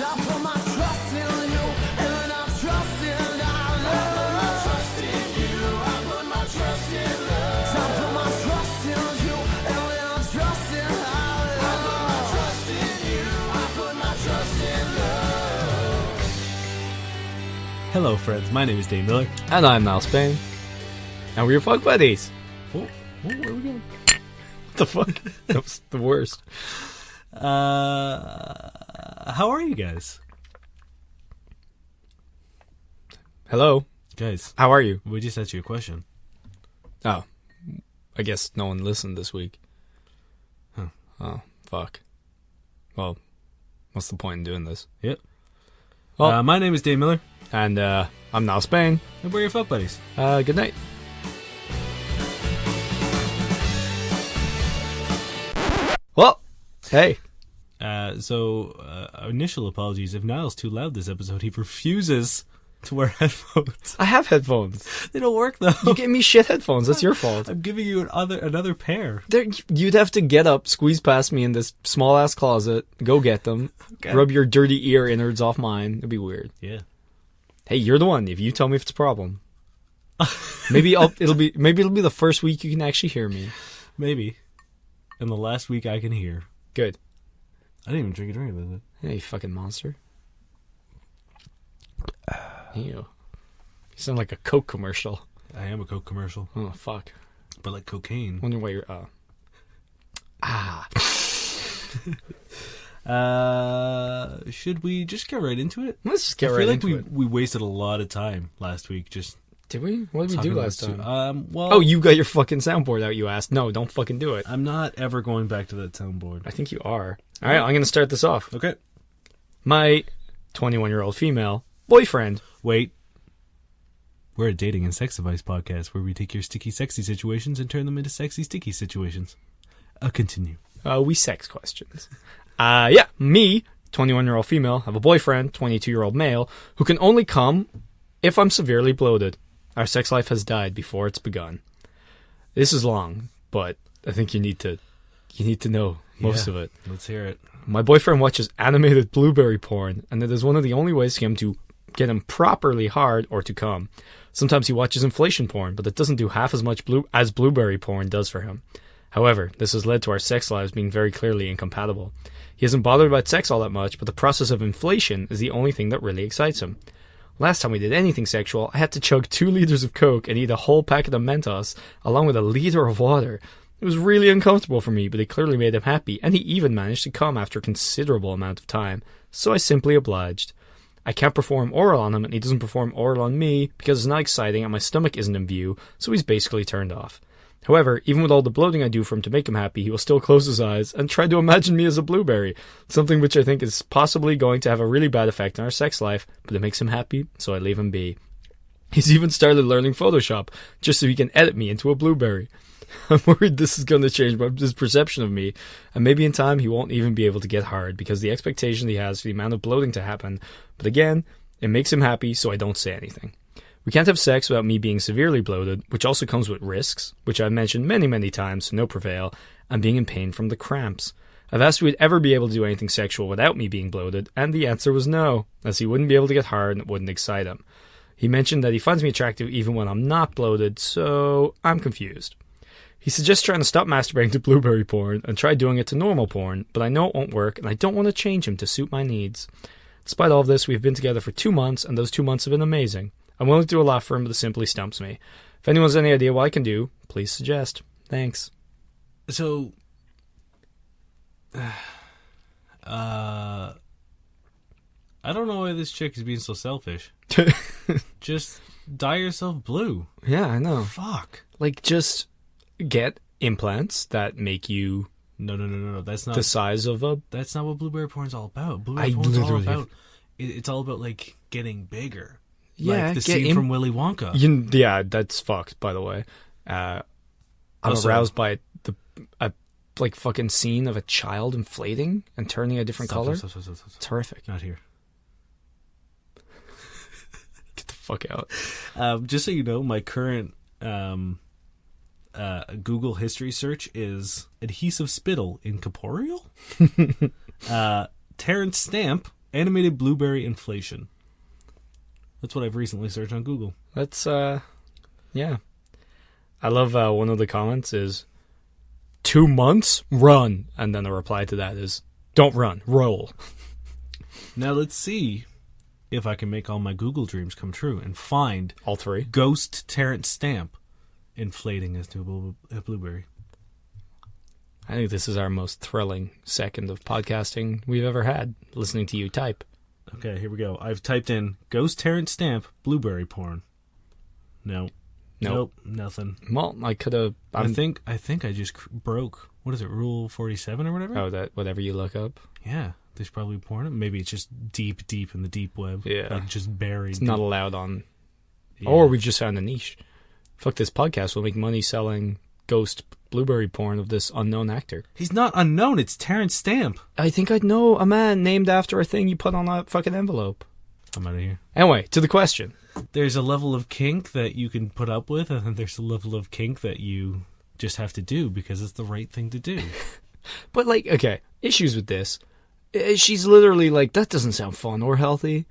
I put my trust in you, and I trust in our love. I put my trust in you, I put my trust in love. I put my trust in you, and I trust in our love. I put my trust in you, I put my trust in love. Hello, friends. My name is Dave Miller. And I'm Niall Spain. And we're your fuck buddies. Oh, where are we going? What the fuck? That was the worst. How are you guys? Hello. Guys, How are you? we just asked you a question. Oh. I guess no one listened this week. Huh. Oh, fuck. Well, what's the point in doing this? Yep. Well- My name is Dave Miller, And I'm Niall Spain. and we're your fuck buddies. Good night. Well, hey. Initial apologies. If Niall's too loud this episode, he refuses to wear headphones. I have headphones. They don't work, though. You gave me shit headphones. That's your fault. I'm giving you another pair. You'd have to get up, squeeze past me in this small-ass closet, go get them, Okay. rub your dirty ear innards off mine. It'd be weird. Yeah. Hey, you're the one. If you tell me if it's a problem. Maybe it'll be the first week you can actually hear me. Maybe. And the last week I can hear. Good. I didn't even drink a drink of it. Hey, you fucking monster. Ew. You sound like a Coke commercial. I am a Coke commercial, Oh, fuck. but like cocaine. Wonder why you're... Should we just get right into it? Let's just get I right feel like into it. we wasted a lot of time last week just Did we? What did we talking do about last time? Well, Oh, you got your fucking soundboard out, you ass. No, don't fucking do it. I'm not ever going back to that soundboard. I think you are. All right, I'm going to start this off. Okay. My 21-year-old female boyfriend. Wait. We're a dating and sex advice podcast where we take your sticky, sexy situations and turn them into sexy, sticky situations. Continue. We sex questions. Me, 21-year-old female, have a boyfriend, 22-year-old male, who can only come if I'm severely bloated. Our sex life has died before it's begun. This is long, but I think you need to know most Yeah. of it. Let's hear it. My boyfriend watches animated blueberry porn, and it is one of the only ways for him to get him properly hard or to come. Sometimes he watches inflation porn, but it doesn't do half as much as blueberry porn does for him. However, this has led to our sex lives being very clearly incompatible. He isn't bothered about sex all that much, but the process of inflation is the only thing that really excites him. Last time we did anything sexual, I had to chug 2 liters of Coke and eat a whole packet of Mentos, along with a liter of water. It was really uncomfortable for me, but it clearly made him happy, and he even managed to come after a considerable amount of time, so I simply obliged. I can't perform oral on him, and he doesn't perform oral on me, because it's not exciting and my stomach isn't in view, so he's basically turned off. However, even with all the bloating I do for him to make him happy, he will still close his eyes and try to imagine me as a blueberry, something which I think is possibly going to have a really bad effect on our sex life, but it makes him happy, so I leave him be. He's even started learning Photoshop, just so he can edit me into a blueberry. I'm worried this is going to change his perception of me, and maybe in time he won't even be able to get hard, because the expectation he has for the amount of bloating to happen, but again, it makes him happy, so I don't say anything. We can't have sex without me being severely bloated, which also comes with risks, which I've mentioned many times to no prevail, and being in pain from the cramps. I've asked if we'd ever be able to do anything sexual without me being bloated, and the answer was no, as he wouldn't be able to get hard and it wouldn't excite him. He mentioned that he finds me attractive even when I'm not bloated, so I'm confused. He suggests trying to stop masturbating to blueberry porn and try doing it to normal porn, but I know it won't work, and I don't want to change him to suit my needs. Despite all of this, we've been together for 2 months, and those 2 months have been amazing. I'm willing to do a lot for him, but it simply stumps me. If anyone has any idea what I can do, please suggest. Thanks. So, I don't know why this chick is being so selfish. Just dye yourself blue. Yeah, I know. Fuck. Like, just get implants that make you No. That's not the size of a... That's not what blueberry porn's all about. Blueberry porn's all literally about. It's all about like getting bigger. Yeah, like the scene from Willy Wonka. Yeah, that's fucked, by the way. I'm Also- aroused by a fucking scene of a child inflating and turning a different color. Stop. It's horrific. Not here. Get the fuck out. Just so you know, my current Google history search is adhesive spittle incorporeal. Terrance Stamp Animated blueberry inflation. That's what I've recently searched on Google. That's, yeah. I love one of the comments is, 2 months? Run. And then the reply to that is, don't run, roll. Now let's see if I can make all my Google dreams come true and find All three. ghost Terrance Stamp inflating into a blueberry. I think this is our most thrilling second of podcasting we've ever had, listening to you type. Okay, here we go. I've typed in ghost Terrance Stamp blueberry porn. No. Nope, nothing. Well, I could have... I think I just broke, what is it, Rule 47 or whatever? Oh, that whatever you look up. Yeah, there's probably porn. Maybe it's just deep in the deep web. Yeah. Like just buried. It's not allowed on... Yeah. Or we've just found a niche. Fuck this podcast. We'll make money selling ghost blueberry porn of this unknown actor. He's not unknown. It's Terrance Stamp. I think I'd know a man named after a thing you put on a fucking envelope. I'm out of here. Anyway, to the question. There's a level of kink that you can put up with, and then there's a level of kink that you just have to do because it's the right thing to do. But, like, okay, issues with this. She's literally like, that doesn't sound fun or healthy.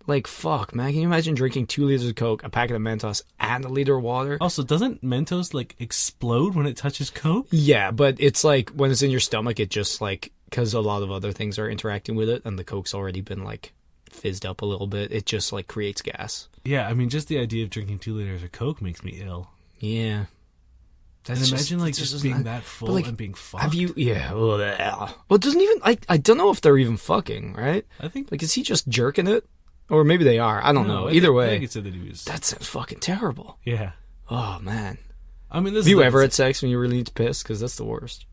Like, fuck, man. Can you imagine drinking 2 liters of Coke, a packet of Mentos, and a liter of water? Also, doesn't Mentos, like, explode when it touches Coke? Yeah, but it's like, when it's in your stomach, it just, like, because a lot of other things are interacting with it, and the Coke's already been, like, fizzed up a little bit, it just, like, creates gas. Yeah, I mean, just the idea of drinking 2 liters of Coke makes me ill. Yeah. And imagine, like, just being that full and being fucked. Have you, yeah. Well, it doesn't even, I don't know if they're even fucking, right? I think... Like, is he just jerking it? Or maybe they are. I don't know. Either way. I think it said that he was... That sounds fucking terrible. Yeah. Oh, man. I mean, this Have you ever had sex when you really need to piss? Because that's the worst.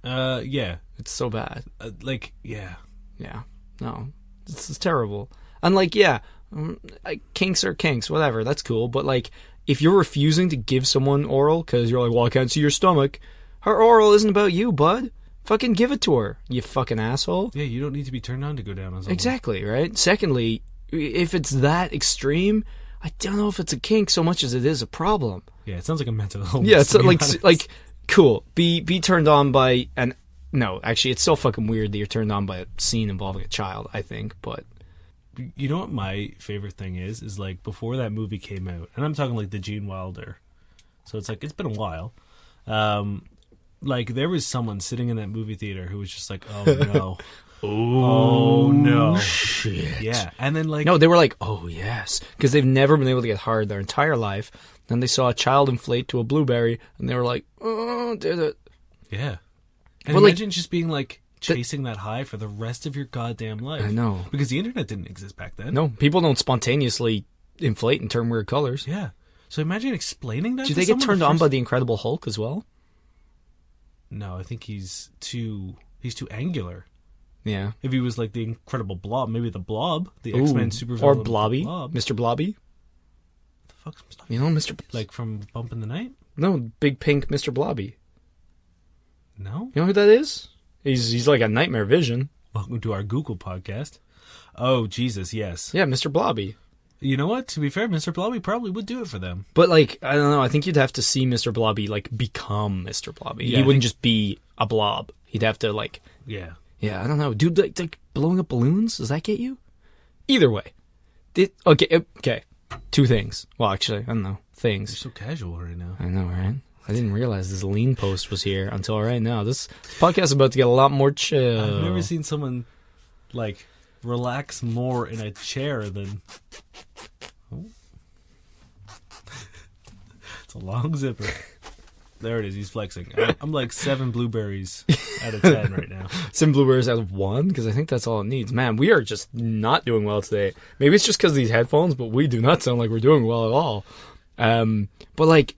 Yeah. It's so bad. Yeah. Yeah. No. This is terrible. And, like, yeah, kinks are kinks, whatever. That's cool. But, like, if you're refusing to give someone oral because you're like, well, I can't see your stomach, her oral isn't about you, bud. Fucking give it to her, you fucking asshole. Yeah, you don't need to be turned on to go down on someone. Exactly, right? Secondly, if it's that extreme, I don't know if it's a kink so much as it is a problem. Yeah, it sounds like a mental illness. Yeah, it's like cool. Be turned on by an... No, actually, it's so fucking weird that you're turned on by a scene involving a child, I think, but... You know what my favorite thing is? Is, like, before that movie came out, and I'm talking, like, the Gene Wilder. So it's, like, it's been a while. Like, there was someone sitting in that movie theater who was just like, oh, no. Oh, no. Shit. Yeah. And then, like... No, they were like, oh, yes. Because they've never been able to get hard their entire life. Then they saw a child inflate to a blueberry, and they were like, oh, did it. Yeah. And Well, imagine just being, like, chasing that high for the rest of your goddamn life. I know. Because the internet didn't exist back then. No, people don't spontaneously inflate and turn weird colors. Yeah. So imagine explaining that Do to they get someone turned the on first- by the Incredible Hulk as well? No, I think he's too angular. Yeah. If he was like the Incredible Blob, maybe the Blob, the Ooh. X-Men supervillain. Or Blobby. Blob. Mr. Blobby. The fuck's Mr. You know, Mr. Like from Bump in the Night? No, big pink Mr. Blobby. No? You know who that is? He's like a nightmare vision. Welcome to our Google podcast. Oh, Jesus, yes. Yeah, Mr. Blobby. You know what? To be fair, Mr. Blobby probably would do it for them. But, like, I don't know. I think you'd have to see Mr. Blobby, like, become Mr. Blobby. Yeah, he I wouldn't think- just be a blob. He'd have to, like... Yeah. Yeah, I don't know. Dude, like blowing up balloons? Does that get you? Either way. Okay. 2 things. Well, actually, I don't know. You're Things. so casual right now. I know, right? I didn't realize this lean post was here until right now. This podcast is about to get a lot more chill. I've never seen someone, like, relax more in a chair than... Oh. It's a long zipper. There it is. He's flexing. I'm like 7 blueberries out of 10 right now. Some blueberries out of 1, because I think that's all it needs. Man, we are just not doing well today. Maybe it's just because of these headphones, but we do not sound like we're doing well at all. But, like,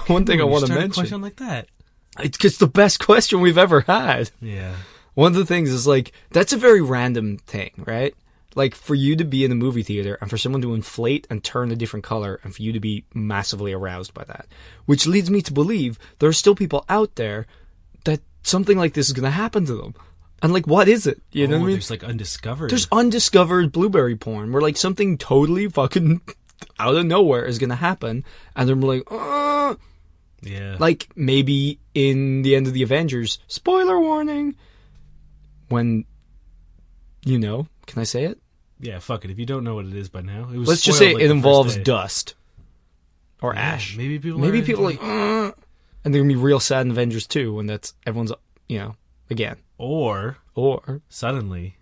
one thing I want to Start a mention... question like that. It's the best question we've ever had. Yeah. One of the things is, like, that's a very random thing, right? Like, for you to be in a movie theater and for someone to inflate and turn a different color and for you to be massively aroused by that. Which leads me to believe there are still people out there that something like this is going to happen to them. And, like, what is it? You know what I mean? There's, like, undiscovered. There's undiscovered blueberry porn where, like, something totally fucking out of nowhere is going to happen. And they're like, Yeah. like, maybe in the end of the Avengers, spoiler warning, when, you know, Can I say it? Yeah, fuck it. If you don't know what it is by now, it was. Let's just say spoiled, like, it the involves first day. dust or Yeah, ash. Maybe people. Maybe are people are enjoying- like, and they're gonna be real sad in Avengers 2 when that's everyone's, again. Or Or suddenly,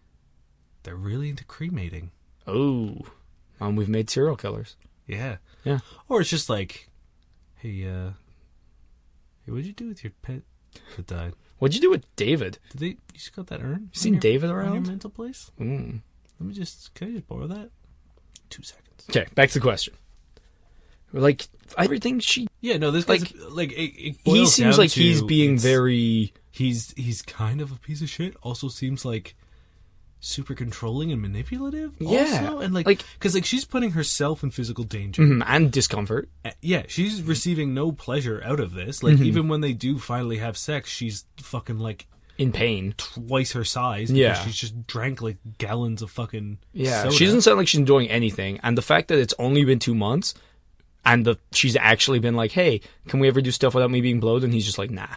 they're really into cremating. we've made serial killers. Yeah. Yeah. Or it's just like, hey, what'd you do with your pet that died? What'd you do with David? Did you just got that urn? You seen David on your around? mental place? Mm. Can I just borrow that? 2 seconds. Okay, back to the question. Like everything she, Yeah, no, this guy's like it he boils seems down like he's to being it's- very. He's kind of a piece of shit. Also seems like super controlling and manipulative. Yeah, also. And like because she's putting herself in physical danger. And discomfort. Yeah, she's receiving no pleasure out of this. Like even when they do finally have sex, she's fucking like In pain. twice her size. Because Yeah. she's just drank like gallons of fucking Yeah, soda. she doesn't sound like she's enjoying anything. And the fact that it's only been 2 months, and she's actually been like, "Hey, can we ever do stuff without me being blowed?" And he's just like, "Nah."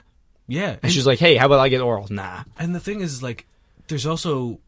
Yeah, And she's like, "Hey, how about I get oral?" Nah. And the thing is, like, there's also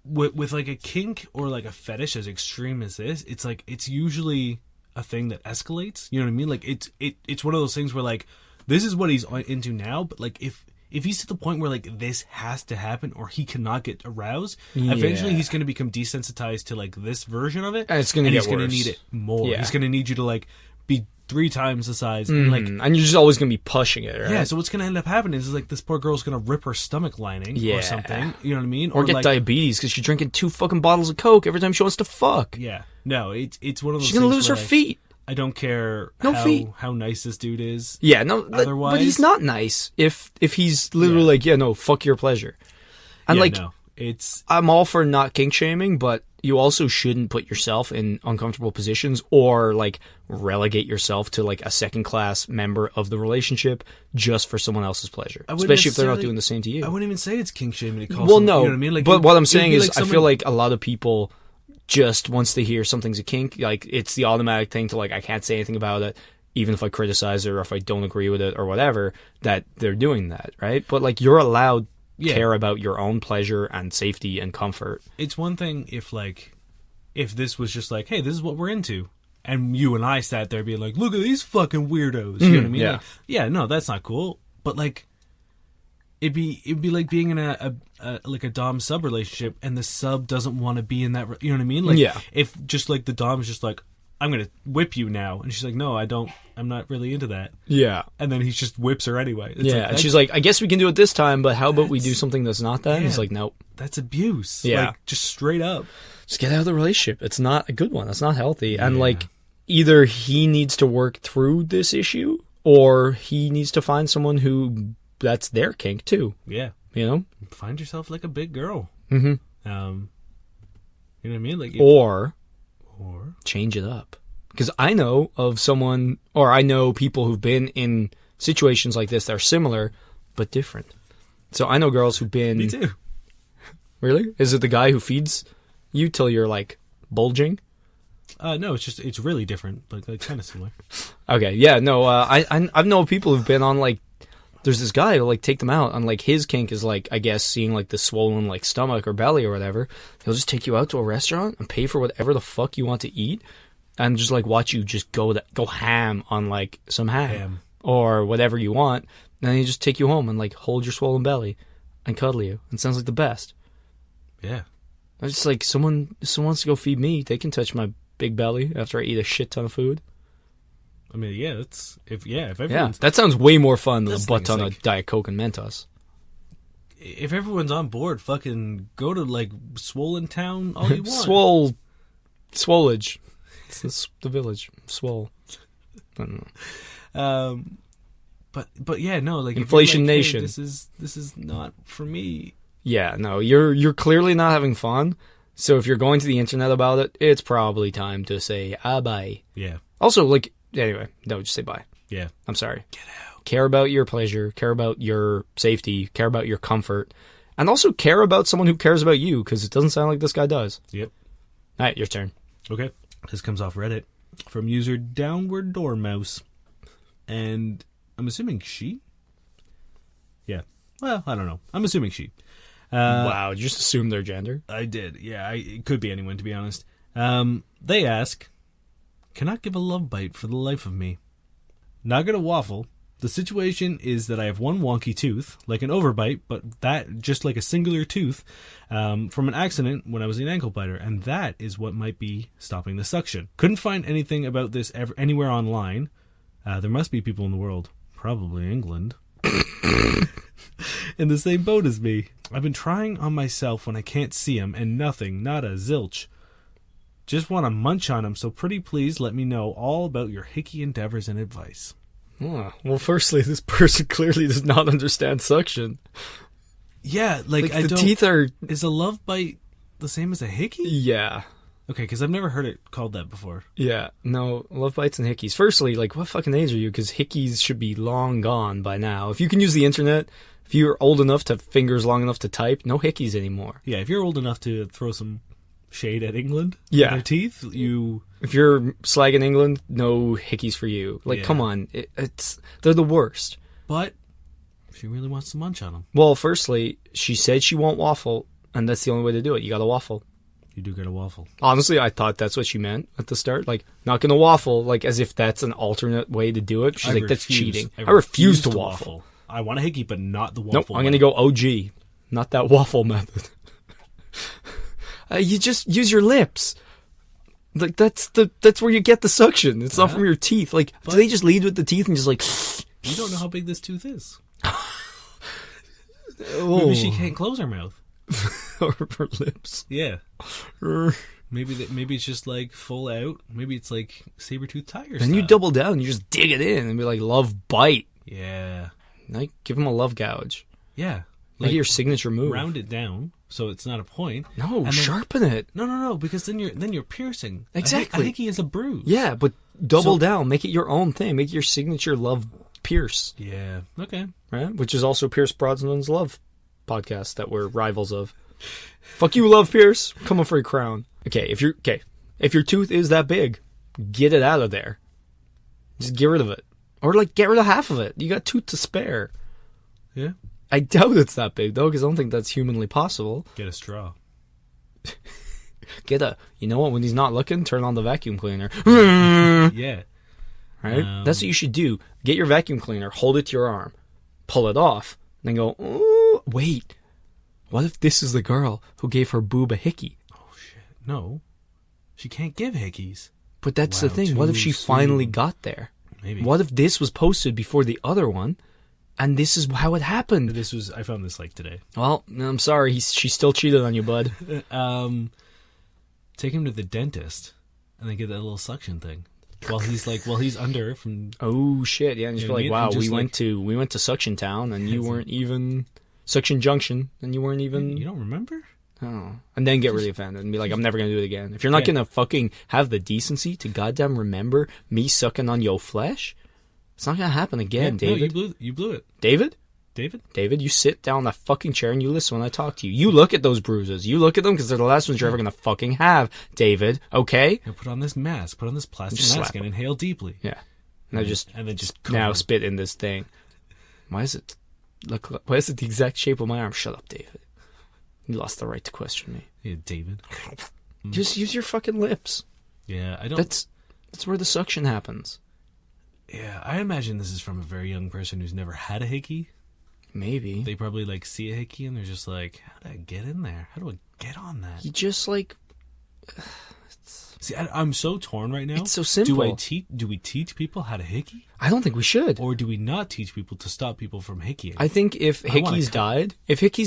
with like a kink or like a fetish as extreme as this, it's like it's usually a thing that escalates. You know what I mean? Like it's one of those things where like this is what he's into now, but like if he's to the point where like this has to happen or he cannot get aroused, eventually he's going to become desensitized to like this version of it, And it's gonna and get he's going to worse. need it more. Yeah. He's going to need you to like be 3 times the size and like. And you're just always gonna be pushing it, right? Yeah, so what's going to end up happening is like this poor girl's going to rip her stomach lining Yeah. or something. You know what I mean? Or get like, diabetes because she's drinking 2 fucking bottles of Coke every time she wants to fuck. Yeah, no, it's one of those. She's gonna things lose her where, like, feet. I don't care No feet. how nice this dude is. Yeah, no, but Otherwise- he's not nice if he's literally like, yeah, no, fuck your pleasure. And Yeah, like, no, it's I'm all for not kink shaming, but you also shouldn't put yourself in uncomfortable positions or like relegate yourself to like a second class member of the relationship just for someone else's pleasure, I wouldn't especially if they're not necessarily- doing the same to you. I wouldn't even say it's kink shaming to call. Well, someone, no, you know what I mean? Like, but what I'm saying it'd be is, like I feel someone- like a lot of people just once they hear something's a kink, like it's the automatic thing to like, I can't say anything about it, even if I criticize it or if I don't agree with it or whatever, that they're doing that, right? But like, you're allowed Yeah. care about your own pleasure and safety and comfort. it's one thing if this was just like, hey, this is what we're into, and you and I sat there being like, look at these fucking weirdos. You know what I mean? yeah. Like, yeah, no, that's not cool. But like, it'd be like being in a like a dom sub relationship, and the sub doesn't want to be in that. You know what I mean? Like, Yeah. if just like the dom's just like, I'm gonna whip you now, and she's like, no, I don't. I'm not really into that. Yeah. And then he just whips her anyway. It's Yeah. like, And she's like, I guess we can do it this time, but how about we do That's- something that's not that? And he's Yeah. like, nope. that's abuse. Yeah. Like, just straight up. Just get out of the relationship. It's not a good one. It's not healthy. And like, either he needs to work through this issue or he needs to find someone who that's their kink too. Yeah. You know? Find yourself like a big girl. Mm-hmm. You know what I mean? Like, Or or change it up. Because I know of someone, or I know people who've been in situations like this that are similar, but different. So I know girls who've been... me too. Really? Is it the guy who feeds you till you're like bulging? No, it's really different, but like kind of similar. Okay, yeah, no, I've known people who've been on like, there's this guy who like take them out, and like his kink is like, I guess, seeing like the swollen like stomach or belly or whatever. He'll just take you out to a restaurant and pay for whatever the fuck you want to eat, and just like watch you just go ham on like some ham or whatever you want, and then he just take you home and like hold your swollen belly and cuddle you. It sounds like the best. Yeah. I'm just like, someone wants to go feed me, they can touch my big belly after I eat a shit ton of food. I mean, yeah, if Yeah, everyone's that sounds way more fun than a This butt thing ton is of like- Diet Coke and Mentos. if everyone's on board, fucking go to like Swollen Town all you want. Swolage. It's the village. Swole. I don't know. But yeah, no, like if you're Inflation like, hey, Nation. this is not for me. Yeah, no, you're clearly not having fun. So if you're going to the internet about it, it's probably time to say bye. Yeah. Also, like, anyway, no, just say bye. Yeah. I'm sorry. Get out. Care about your pleasure. Care about your safety. Care about your comfort. And also care about someone who cares about you, because it doesn't sound like this guy does. Yep. All right, your turn. Okay. This comes off Reddit from user Downward Dormouse. And I'm assuming she? Yeah. Well, I don't know. I'm assuming she. Wow, you just assume their gender? I did. Yeah, it could be anyone, to be honest. They ask, cannot give a love bite for the life of me. Not gonna waffle. The situation is that I have one wonky tooth, like an overbite, but that just like a singular tooth from an accident when I was an ankle biter, and that is what might be stopping the suction. Couldn't find anything about this anywhere online. There must be people in the world, probably England, in the same boat as me. I've been trying on myself when I can't see them, and nothing, not a zilch. Just want to munch on them, so pretty please let me know all about your hickey endeavors and advice. Oh, well, firstly, this person clearly does not understand suction. Yeah, like I the don't... teeth are... Is a love bite the same as a hickey? Yeah. Okay, because I've never heard it called that before. Yeah, no, love bites and hickeys. Firstly, like, what fucking age are you? Because hickeys should be long gone by now. If you can use the internet, if you're old enough to have fingers long enough to type, no hickeys anymore. Yeah, if you're old enough to throw some shade at England, yeah, their teeth, you... If you're slagging England, no hickeys for you. Like, come on, they're the worst. But she really wants to munch on them. Well, firstly, she said she won't waffle, and that's the only way to do it. You gotta waffle. You do get a waffle. Honestly, I thought that's what she meant at the start. Like, not gonna waffle, like as if that's an alternate way to do it. She's like, that's cheating. I refuse to waffle. I want a hickey, but not the waffle. Nope, I'm gonna go OG, not that waffle method. You just use your lips. Like, that's where you get the suction. It's not from your teeth. Like, do they just lead with the teeth and just like... You don't know how big this tooth is. Maybe she can't close her mouth. Or her lips. Yeah. Maybe it's just like full out. Maybe it's like saber-tooth tiger And you double down. You just dig it in and be like, love bite. Yeah. Like, give him a love gouge. Yeah. Like your signature move. Round it down so it's not a point. No, and sharpen it. No, because then you're piercing. Exactly. A hickey is a bruise. Yeah, but double down. Make it your own thing. Make it your signature love pierce. Yeah. Okay. Right? Which is also Pierce Brosnan's Love podcast that we're rivals of. Fuck you, Love Pierce. Coming for your crown. Okay, if your tooth is that big, get it out of there. Just get rid of it. Or like get rid of half of it. You got tooth to spare. Yeah. I doubt it's that big, though, because I don't think that's humanly possible. Get a straw. You know what, when he's not looking, turn on the vacuum cleaner. Yeah. Right? That's what you should do. Get your vacuum cleaner, hold it to your arm, pull it off, and then go, ooh, wait. What if this is the girl who gave her boob a hickey? Oh, shit. No. She can't give hickeys. But that's the thing. What if she finally got there? Maybe. What if this was posted before the other one? And this is how it happened. I found this like today. Well, I'm sorry. She still cheated on you, bud. Take him to the dentist and then get that little suction thing while he's under from. Oh shit! Yeah, and just be like, wow, we went to Suction Town and you weren't even Suction Junction and you weren't even. You don't remember? Oh, and then get really offended and be like, I'm never gonna do it again. If you're not gonna fucking have the decency to goddamn remember me sucking on your flesh. It's not going to happen again, David. No, you blew it. David, you sit down in that fucking chair and you listen when I talk to you. You look at those bruises. You look at them because they're the last ones you're ever going to fucking have, David. Okay? Now put on this mask. Put on this plastic mask and inhale deeply. Yeah. And then just come now on. spit in this thing. Why is it the exact shape of my arm? Shut up, David. You lost the right to question me. Yeah, David. Just use your fucking lips. Yeah, I don't... That's where the suction happens. Yeah, I imagine this is from a very young person who's never had a hickey. Maybe. They probably like see a hickey and they're just like, how do I get in there? How do I get on that? You just like... See, I'm so torn right now. It's so simple. Do we teach people how to hickey? I don't think we should. Or do we not teach people to stop people from hickeying? I think if hickeys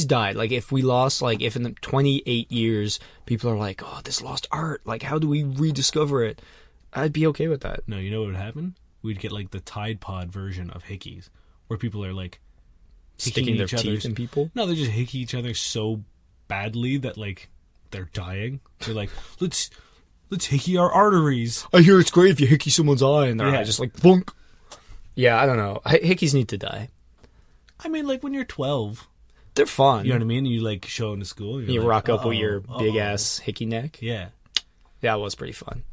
died, like if we lost, like if in the 28 years people are like, oh, this lost art, like how do we rediscover it? I'd be okay with that. No, you know what would happen? We'd get like the Tide Pod version of hickeys, where people are like sticking their teeth in people. No, they just hickey each other so badly that like they're dying. They're like, let's hickey our arteries. I hear it's great if you hickey someone's eye and their eye just like thunk. Yeah, I don't know. Hickeys need to die. I mean, like when you're 12, they're fun. You know what I mean? You like show into school. You like, rock up with your big ass hickey neck. Yeah, that was pretty fun.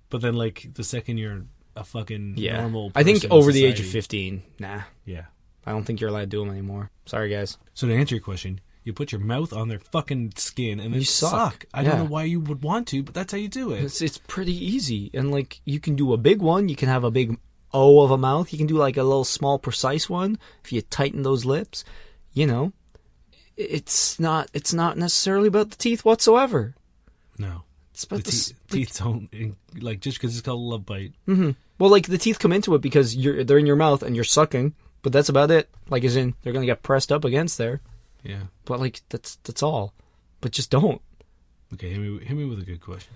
But then, like the second you're a fucking normal person I think over the age of 15, nah. Yeah. I don't think you're allowed to do them anymore. Sorry, guys. So to answer your question, You put your mouth on their fucking skin and then You suck. I don't know why you would want to, but that's how you do it. It's pretty easy. And, like, you can do a big one. You can have a big O of a mouth. You can do, like, a little small, precise one. If you tighten those lips, you know, it's not necessarily about the teeth whatsoever. No. It's about The teeth don't, like, just because it's called a love bite. Mm-hmm. Well, like, the teeth come into it because they're in your mouth and you're sucking, but that's about it. Like, as in, they're going to get pressed up against there. Yeah. But, like, that's all. But just don't. Okay, hit me with a good question.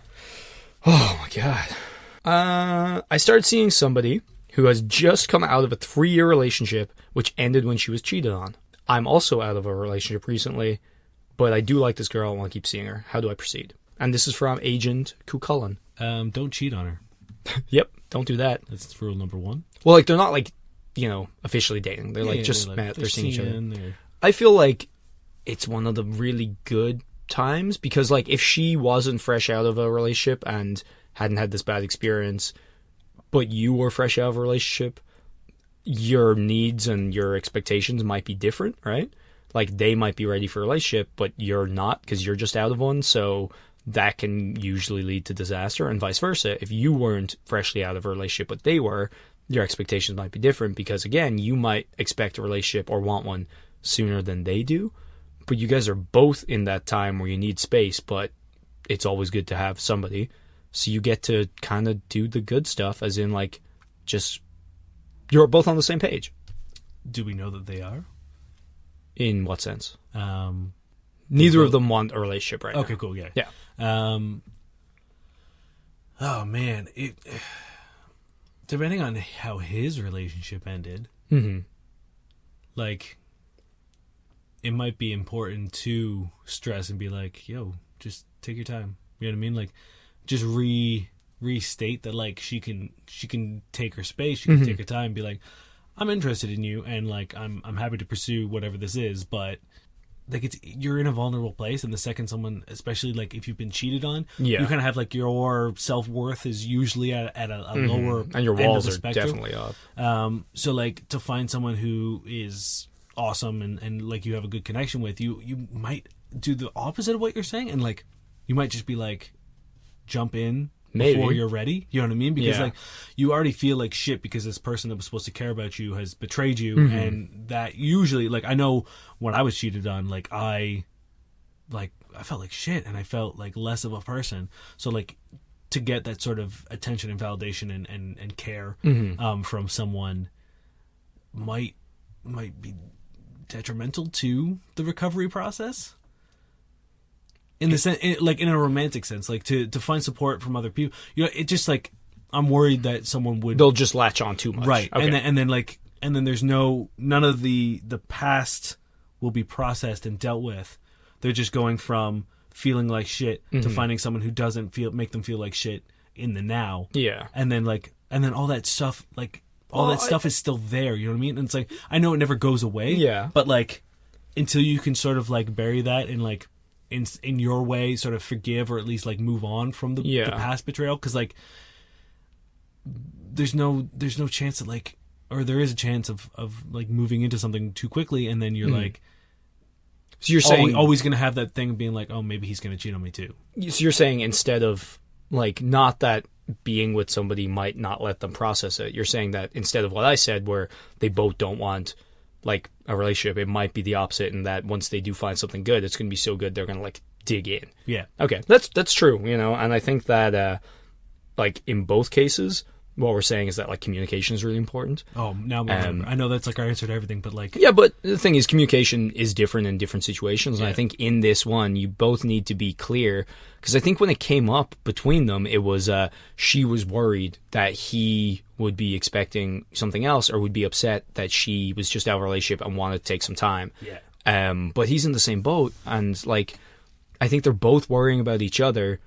Oh, my God. I started seeing somebody who has just come out of a 3-year relationship, which ended when she was cheated on. I'm also out of a relationship recently, but I do like this girl. I want to keep seeing her. How do I proceed? And this is from Agent Cucullen. Don't cheat on her. Yep, don't do that. That's rule number 1. Well, like, they're not, like, you know, officially dating. They're, just met. They're seeing each other. I feel like it's one of the really good times because, like, if she wasn't fresh out of a relationship and hadn't had this bad experience, but you were fresh out of a relationship, your needs and your expectations might be different, right? Like, they might be ready for a relationship, but you're not because you're just out of one, so that can usually lead to disaster, and vice versa. If you weren't freshly out of a relationship, but they were, your expectations might be different because, again, you might expect a relationship or want one sooner than they do, but you guys are both in that time where you need space, but it's always good to have somebody, so you get to kind of do the good stuff, as in, like, just you're both on the same page. Do we know that they are? In what sense? Neither of them want a relationship right now. Okay, cool, yeah. Yeah. Oh, man. Depending on how his relationship ended, like, it might be important to stress and be like, yo, just take your time. You know what I mean? Like, just restate that, like, she can take her space, she can take her time, be like, I'm interested in you, and, like, I'm happy to pursue whatever this is, but, like, you're in a vulnerable place, and the second someone, especially, like, if you've been cheated on, you kind of have, like, your self-worth is usually at a lower and your end walls of the are spectrum. definitely up. So, like, to find someone who is awesome and like, you have a good connection with, you might do the opposite of what you're saying, and, like, you might just be like, jump in before you're ready. You know what I mean? Because like, you already feel like shit because this person that was supposed to care about you has betrayed you, and that usually, like, I know when I was cheated on, like, I felt like shit, and I felt like less of a person. So, like, to get that sort of attention and validation and care from someone might be detrimental to the recovery process. In the sense, like, in a romantic sense, like, to find support from other people, you know, it just, like, I'm worried that someone they'll just latch on too much, right? Okay. And then there's none of the past will be processed and dealt with. They're just going from feeling like shit to finding someone who doesn't make them feel like shit in the now. Yeah, and then all that stuff, like, that stuff is still there. You know what I mean? And it's like, I know it never goes away. Yeah, but, like, until you can sort of, like, bury that and, like, in your way, sort of forgive or at least, like, move on from the past betrayal, because, like, there's no chance that, like, or there is a chance of like, moving into something too quickly, and then you're like, so you're saying always gonna have that thing being like, oh, maybe he's gonna cheat on me too. So you're saying, instead of, like, not that being with somebody might not let them process it, you're saying that instead of what I said, where they both don't want, like, a relationship, it might be the opposite, in that once they do find something good, it's going to be so good they're going to, like, dig in. Yeah. Okay, that's true, you know, and I think that, like, in both cases, what we're saying is that, like, communication is really important. Oh, now I know that's, like, our answer to everything, but, like... Yeah, but the thing is, communication is different in different situations, and I think in this one, you both need to be clear, because I think when it came up between them, it was, she was worried that he would be expecting something else, or would be upset that she was just out of a relationship and wanted to take some time. Yeah. But he's in the same boat, and, like, I think they're both worrying about each other,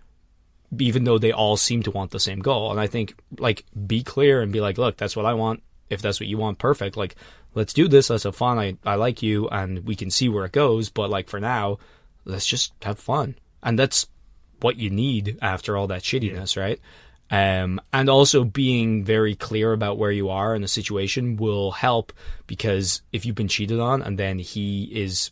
even though they all seem to want the same goal. And I think, like, be clear and be like, look, that's what I want. If that's what you want, perfect. Like, let's do this. Let's have fun. I like you, and we can see where it goes. But, like, for now, let's just have fun. And that's what you need after all that shittiness, right? And also being very clear about where you are in the situation will help, because if you've been cheated on and then he is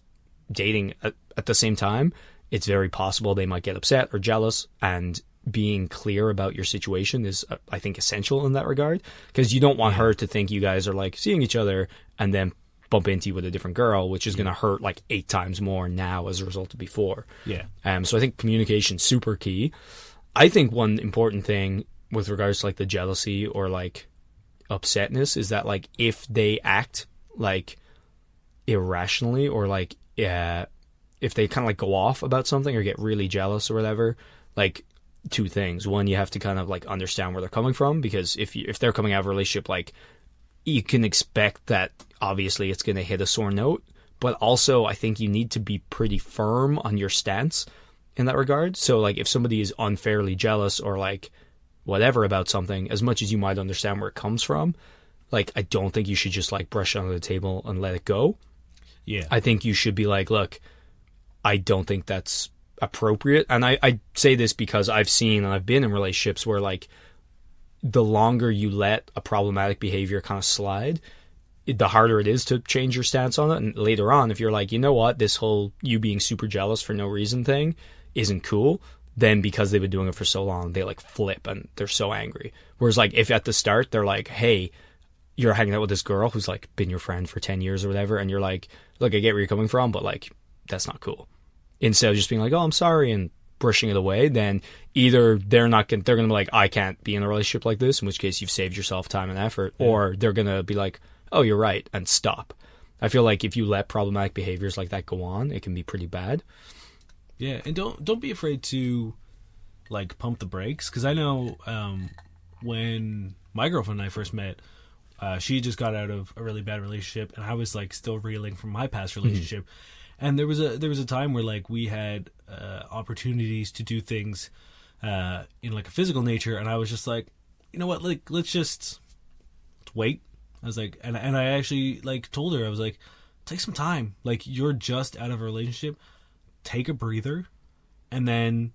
dating at the same time, it's very possible they might get upset or jealous, and being clear about your situation is, I think, essential in that regard, because you don't want her to think you guys are like seeing each other and then bump into you with a different girl, which is going to hurt like 8 times more now as a result of before. Yeah. So I think communication super key. I think one important thing with regards to like the jealousy or like upsetness is that like if they act like irrationally or like if they kind of like go off about something or get really jealous or whatever, like 2 things. One, you have to kind of like understand where they're coming from, because if they're coming out of a relationship, like you can expect that obviously it's going to hit a sore note, but also I think you need to be pretty firm on your stance in that regard. So like if somebody is unfairly jealous or like whatever about something, as much as you might understand where it comes from, like I don't think you should just like brush it under the table and let it go. Yeah. I think you should be like, look, I don't think that's appropriate. And I say this because I've seen and I've been in relationships where like the longer you let a problematic behavior kind of slide, the harder it is to change your stance on it. And later on, if you're like, you know what, this whole you being super jealous for no reason thing isn't cool, then because they've been doing it for so long, they like flip and they're so angry. Whereas like if at the start they're like, hey, you're hanging out with this girl who's like been your friend for 10 years or whatever, and you're like, look, I get where you're coming from, but like that's not cool. Instead of just being like, oh, I'm sorry, and brushing it away, then either they're going to be like, I can't be in a relationship like this, in which case you've saved yourself time and effort, or they're going to be like, oh, you're right, and stop. I feel like if you let problematic behaviors like that go on, it can be pretty bad. Yeah, and don't be afraid to like pump the brakes, because I know when my girlfriend and I first met, she just got out of a really bad relationship, and I was like still reeling from my past relationship. And there was a time where like we had opportunities to do things in like a physical nature, and I was just like, you know what, like let's wait. I was like, and I actually like told her, I was like, take some time. Like you're just out of a relationship, take a breather, and then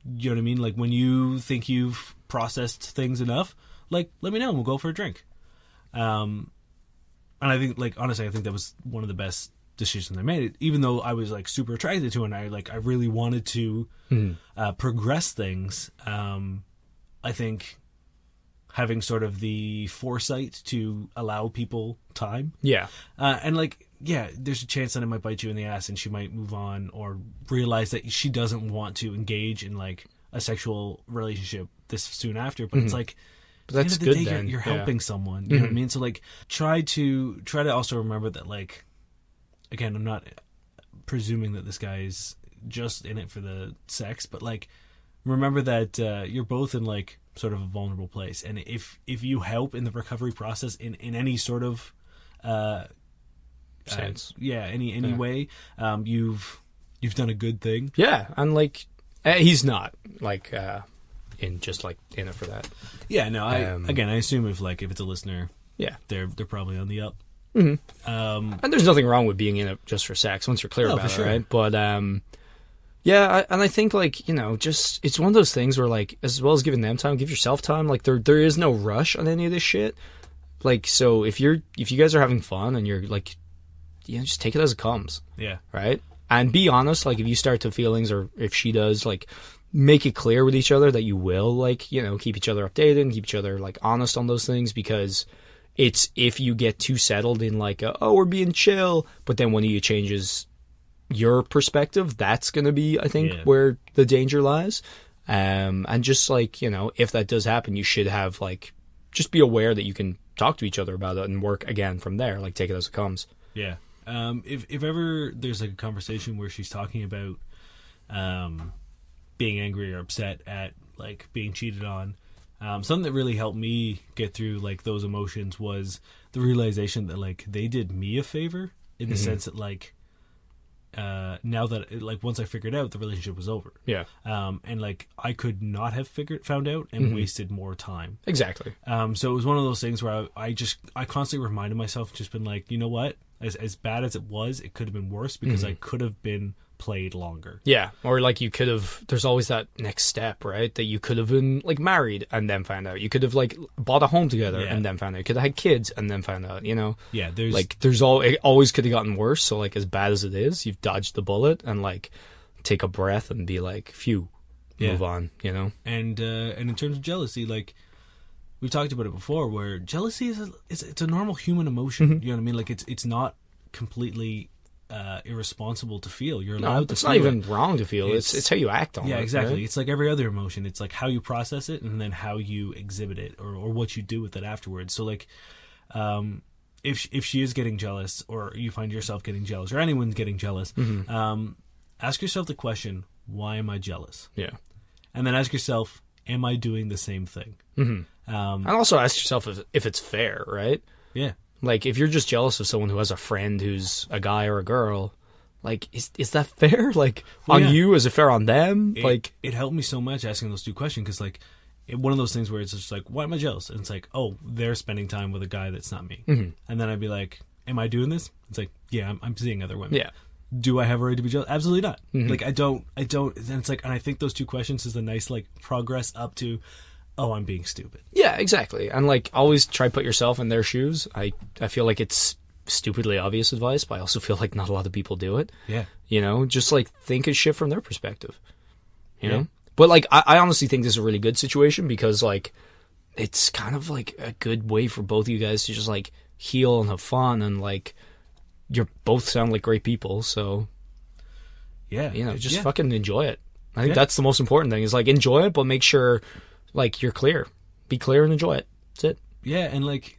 you know what I mean. Like when you think you've processed things enough, like let me know, and we'll go for a drink. And I think like honestly, I think that was one of the best decisions I made, even though I was like super attracted to her and I really wanted to progress things. I think having sort of the foresight to allow people time, and like there's a chance that it might bite you in the ass and she might move on or realize that she doesn't want to engage in like a sexual relationship this soon after, but it's like, but that's at the end good of the day, then. you're helping someone, you know what I mean? So like try to also remember that, like, again, I'm not presuming that this guy is just in it for the sex, but like remember that you're both in like sort of a vulnerable place, and if you help in the recovery process in any sort of sense, any way, you've done a good thing. Yeah, and like he's not like in just like in it for that. Yeah, no, I assume if it's a listener, they're probably on the up. Mm-hmm. And there's nothing wrong with being in it just for sex once you're clear about it, right? But and I think like, you know, just it's one of those things where like, as well as giving them time, give yourself time. Like there is no rush on any of this shit. Like, so if you guys are having fun and you're like, you know, just take it as it comes. Yeah. Right. And be honest. Like if you start to feelings, or if she does, like make it clear with each other that you will, like, you know, keep each other updated and keep each other like honest on those things, because it's if you get too settled in like, oh, we're being chill, but then one of you changes your perspective, that's going to be, I think, where the danger lies. And just like, you know, if that does happen, you should have like, just be aware that you can talk to each other about it and work again from there. Like take it as it comes. Yeah. If ever there's like a conversation where she's talking about being angry or upset at like being cheated on, something that really helped me get through like those emotions was the realization that like they did me a favor in the sense that like now that like once I figured out, the relationship was over. Yeah. And like I could not have found out and wasted more time. Exactly. So it was one of those things where I constantly reminded myself, just been like, you know what, as bad as it was, it could have been worse, because I could have been played longer. Yeah, or like you could have. There's always that next step, right? That you could have been like married and then found out. You could have like bought a home together and then found out. You could have had kids and then found out. You know. Yeah, there's like it always could have gotten worse. So like as bad as it is, you've dodged the bullet and like take a breath and be like, phew, move on. You know. And in terms of jealousy, like we've talked about it before, where jealousy it's a normal human emotion. You know what I mean? Like it's not completely irresponsible to feel. You're allowed to it's feel not even it. wrong to feel. It's how you act on it. Yeah, exactly. Right? It's like every other emotion. It's like how you process it and then how you exhibit it or what you do with it afterwards. So like if she is getting jealous or you find yourself getting jealous or anyone's getting jealous, ask yourself the question, why am I jealous? Yeah. And then ask yourself, am I doing the same thing? And also ask yourself if it's fair, right? Yeah. Like, if you're just jealous of someone who has a friend who's a guy or a girl, like, is that fair? Like, you? Is it fair on them? It helped me so much asking those two questions because, like, one of those things where it's just like, why am I jealous? And it's like, oh, they're spending time with a guy that's not me. And then I'd be like, am I doing this? It's like, yeah, I'm seeing other women. Yeah. Do I have a right to be jealous? Absolutely not. Like, I don't. And it's like, and I think those two questions is a nice, like, progress up to, oh, I'm being stupid. Yeah, exactly. And like, always try put yourself in their shoes. I feel like it's stupidly obvious advice, but I also feel like not a lot of people do it. Yeah. You know, just like think of shit from their perspective. You know? But like, I honestly think this is a really good situation because like, it's kind of like a good way for both of you guys to just like heal and have fun and like, you're both sound like great people. So, Yeah. you know, just fucking enjoy it. I think Yeah. that's the most important thing is like enjoy it, but make sure like you're clear. Be clear and enjoy it. That's it. Yeah, and like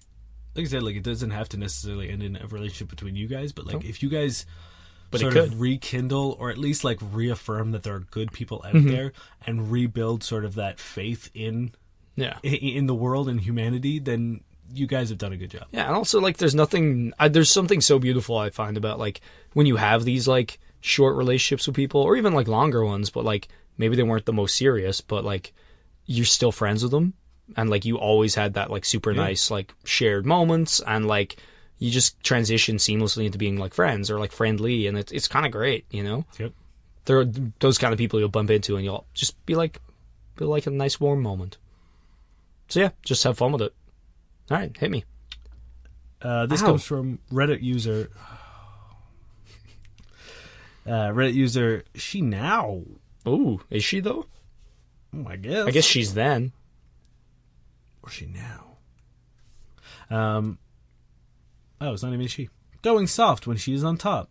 I said, like it doesn't have to necessarily end in a relationship between you guys, but like if you guys But sort it could. of rekindle or at least like reaffirm that there are good people out there and rebuild sort of that faith in the world and humanity, then you guys have done a good job. Yeah, and also like there's something so beautiful I find about like when you have these like short relationships with people or even like longer ones, but like maybe they weren't the most serious, but like you're still friends with them and like you always had that like super nice like shared moments and like you just transition seamlessly into being like friends or like friendly and it's kind of great, you know? Yep. There are those kind of people you'll bump into and you'll just be like a nice warm moment. So yeah, just have fun with it. All right, hit me. This comes from Reddit user she now. Ooh, is she though? I guess. I guess she's then. Or she now. It's not even she. Going soft when she is on top.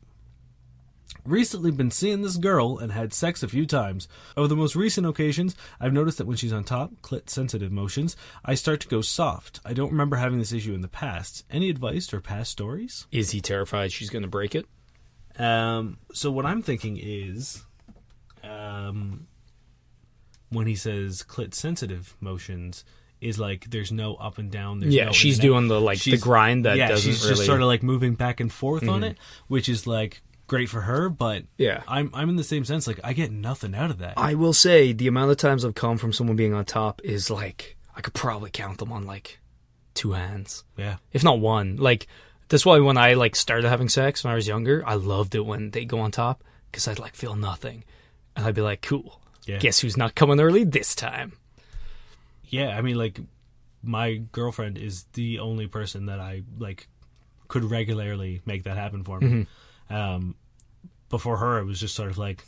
Recently been seeing this girl and had sex a few times. Over the most recent occasions, I've noticed that when she's on top, clit-sensitive motions, I start to go soft. I don't remember having this issue in the past. Any advice or past stories? Is he terrified she's going to break it? So what I'm thinking is, when he says clit-sensitive motions, is like there's no up and down. There's no she's doing the like the grind that doesn't she's really. Just sort of like moving back and forth on it, which is like great for her. But yeah, I'm in the same sense. Like I get nothing out of that. I will say the amount of times I've come from someone being on top is like I could probably count them on like 2 hands. Yeah, if not one. Like that's why when I like started having sex when I was younger, I loved it when they go on top because I'd like feel nothing, and I'd be like, cool. Yeah. Guess who's not coming early this time? Yeah, I mean, like, my girlfriend is the only person that I, like, could regularly make that happen for me. Before her, it was just sort of like,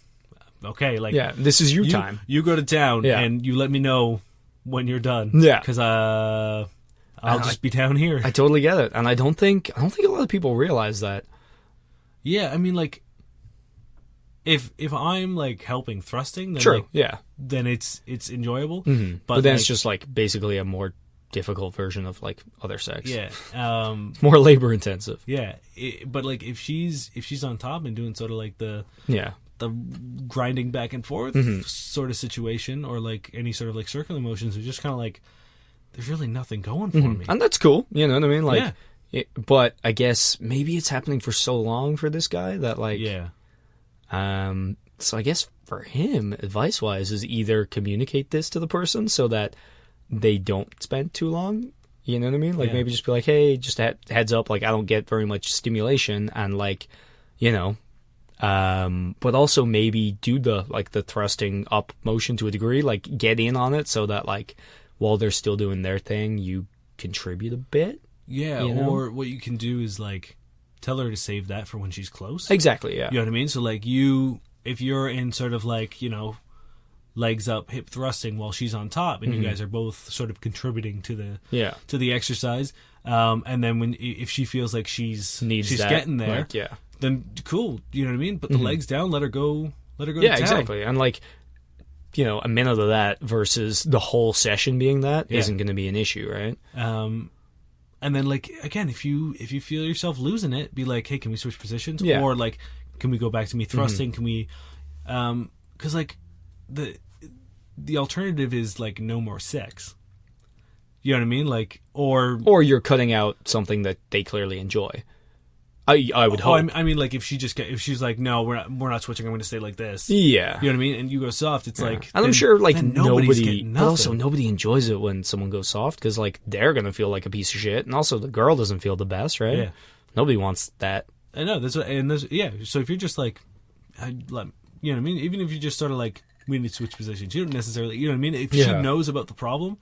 okay, like... Yeah, this is your time. You go to town, and you let me know when you're done. Yeah. Because I'll just be down here. I totally get it. And I don't think a lot of people realize that. Yeah, I mean, like... If I'm like helping thrusting, then sure, like, yeah, then it's enjoyable. But then like, it's just like basically a more difficult version of like other sex. Yeah, more labor intensive. Yeah, but like if she's on top and doing sort of like the grinding back and forth sort of situation, or like any sort of like circular motions, are just kind of like there's really nothing going for me, and that's cool. You know what I mean? Like, but I guess maybe it's happening for so long for this guy that like so I guess for him, advice-wise, is either communicate this to the person so that they don't spend too long. You know what I mean? Like maybe just be like, hey, just heads up, like I don't get very much stimulation, and like, you know, But also maybe do the thrusting up motion to a degree, like get in on it so that like while they're still doing their thing, you contribute a bit. Yeah, you know? or what you can do is like tell her to save that for when she's close. Exactly, yeah. You know what I mean? So like if you're in sort of like, legs up, hip thrusting while she's on top, and you guys are both sort of contributing to the exercise, and then if she feels like she's getting there, like, then cool, you know what I mean? Put the legs down, let her go yeah, to town. exactly. And like, a minute of that versus the whole session being that isn't going to be an issue, right? And then like again, if you feel yourself losing it, be like, hey, can we switch positions? Yeah. Or like, can we go back to me thrusting? Can we because like the alternative is like no more sex. You know what I mean? Like, or you're cutting out something that they clearly enjoy. I would hope. I mean, like if she's like, no, we're not switching. I'm going to stay like this. Yeah, you know what I mean. And you go soft. It's like, and I'm sure like nobody, but also nobody enjoys it when someone goes soft because like they're going to feel like a piece of shit, and also the girl doesn't feel the best, right? Yeah, nobody wants that. I know So if you're just like, you know what I mean. Even if you just sort of like, we need to switch positions. You don't necessarily, you know what I mean. If she knows about the problem,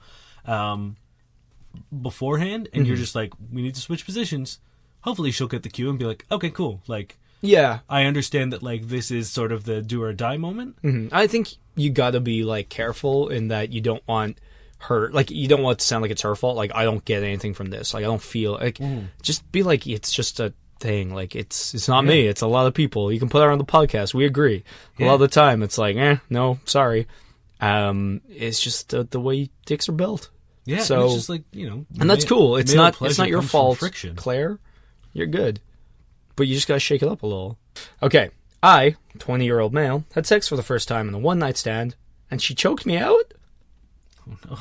beforehand, and you're just like, we need to switch positions. Hopefully she'll get the cue and be like, okay, cool. Like, yeah, I understand that like this is sort of the do or die moment. Mm-hmm. I think you got to be like careful in that you don't want her, like you don't want it to sound like it's her fault. Like I don't get anything from this. Like I don't feel like just be like it's just a thing. Like it's not me. It's a lot of people. You can put her on the podcast. We agree. A lot of the time it's like, no, sorry. It's just the way dicks are built. Yeah, so and it's just like and that's cool. It's not your fault, friction. Claire. You're good. But you just gotta shake it up a little. Okay. I, 20-year-old male, had sex for the first time in a one-night stand, and she choked me out? Oh, no.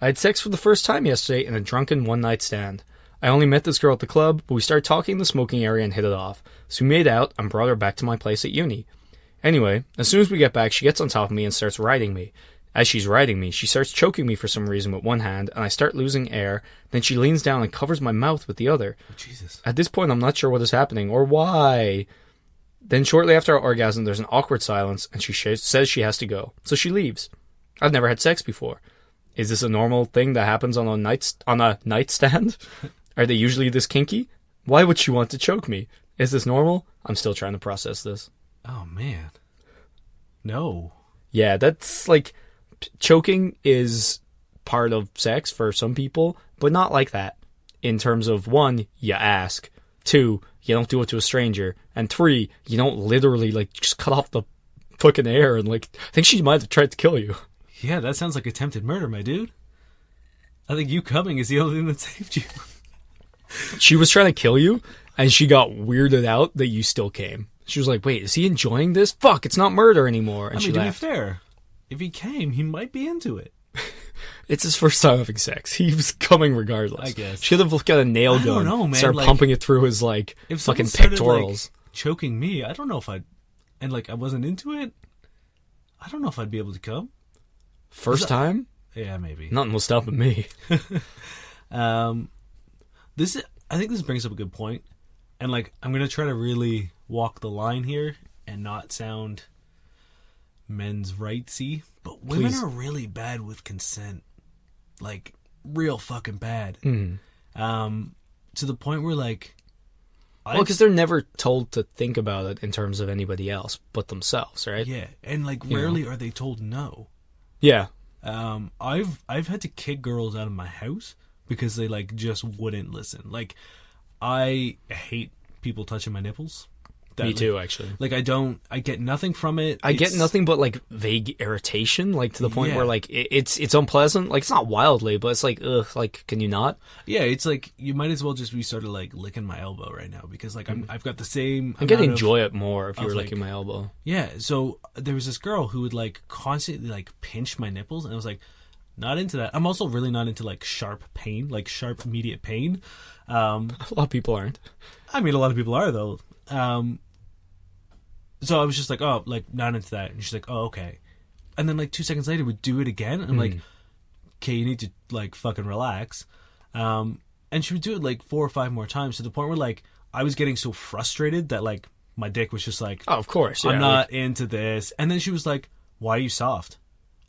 I had sex for the first time yesterday in a drunken one-night stand. I only met this girl at the club, but we started talking in the smoking area and hit it off. So we made out and brought her back to my place at uni. Anyway, as soon as we get back, she gets on top of me and starts riding me. As she's riding me, she starts choking me for some reason with one hand, and I start losing air. Then she leans down and covers my mouth with the other. Oh, Jesus. At this point, I'm not sure what is happening or why. Then shortly after our orgasm, there's an awkward silence, and she says she has to go. So she leaves. I've never had sex before. Is this a normal thing that happens on a nightstand? Are they usually this kinky? Why would she want to choke me? Is this normal? I'm still trying to process this. Oh, man. No. Yeah, that's like... choking is part of sex for some people, but not like that. In terms of 1, you ask. 2, you don't do it to a stranger. And 3, you don't literally like just cut off the fucking air and like I think she might have tried to kill you. Yeah, that sounds like attempted murder, my dude. I think you coming is the only thing that saved you. She was trying to kill you, and she got weirded out that you still came. She was like, wait, is he enjoying this? Fuck, it's not murder anymore. And I mean, she to laughed. be fair, if he came, he might be into it. It's his first time having sex. He was coming regardless. I guess. She could have got a nail gun. I don't know, man. Start like, pumping it through his like if fucking started, pectorals. Like, choking me, I don't know if and like I wasn't into it. I don't know if I'd be able to come. First time? Yeah, maybe. Nothing was stopping me. I think this brings up a good point, and like I'm gonna try to really walk the line here and not sound men's rightsy, but women are really bad with consent, like real fucking bad. To the point where like, well, because they're never told to think about it in terms of anybody else but themselves, right? Yeah, and like rarely are they told no. Yeah. I've had to kick girls out of my house because they like just wouldn't listen. Like, I hate people touching my nipples. Me too, actually. Like, I get nothing from it. I get nothing but like vague irritation, like to the point where like it's unpleasant. Like, it's not wildly, but it's like, ugh, like, can you not? Yeah, it's like you might as well just be sort of like licking my elbow right now because like I've got the same. I'm gonna enjoy it more if you were licking my elbow. Yeah, so there was this girl who would like constantly like pinch my nipples, and I was like, not into that. I'm also really not into like sharp pain, like sharp immediate pain. A lot of people aren't. I mean, a lot of people are though. So I was just like, oh, like, not into that. And she's like, oh, okay. And then, like, 2 seconds later, we'd do it again. And I'm like, okay, you need to, like, fucking relax. And she would do it, like, 4 or 5 more times to the point where, like, I was getting so frustrated that, like, my dick was just like, Oh, of course. Yeah, I'm not into this. And then she was like, why are you soft?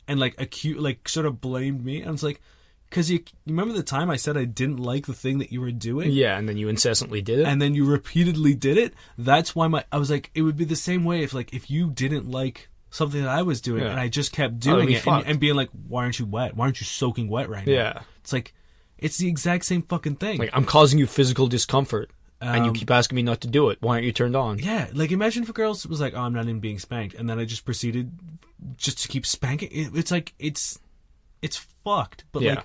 And like sort of blamed me. And I was like, because you remember the time I said I didn't like the thing that you were doing? Yeah, and then you incessantly did it. And then you repeatedly did it. That's why I was like, it would be the same way if you didn't like something that I was doing and I just kept doing it and being like, why aren't you wet? Why aren't you soaking wet right now? Yeah. It's like, it's the exact same fucking thing. Like, I'm causing you physical discomfort, and you keep asking me not to do it. Why aren't you turned on? Yeah, like imagine if a girl was like, oh, I'm not even being spanked, and then I just proceeded just to keep spanking. It's like, it's fucked. But like,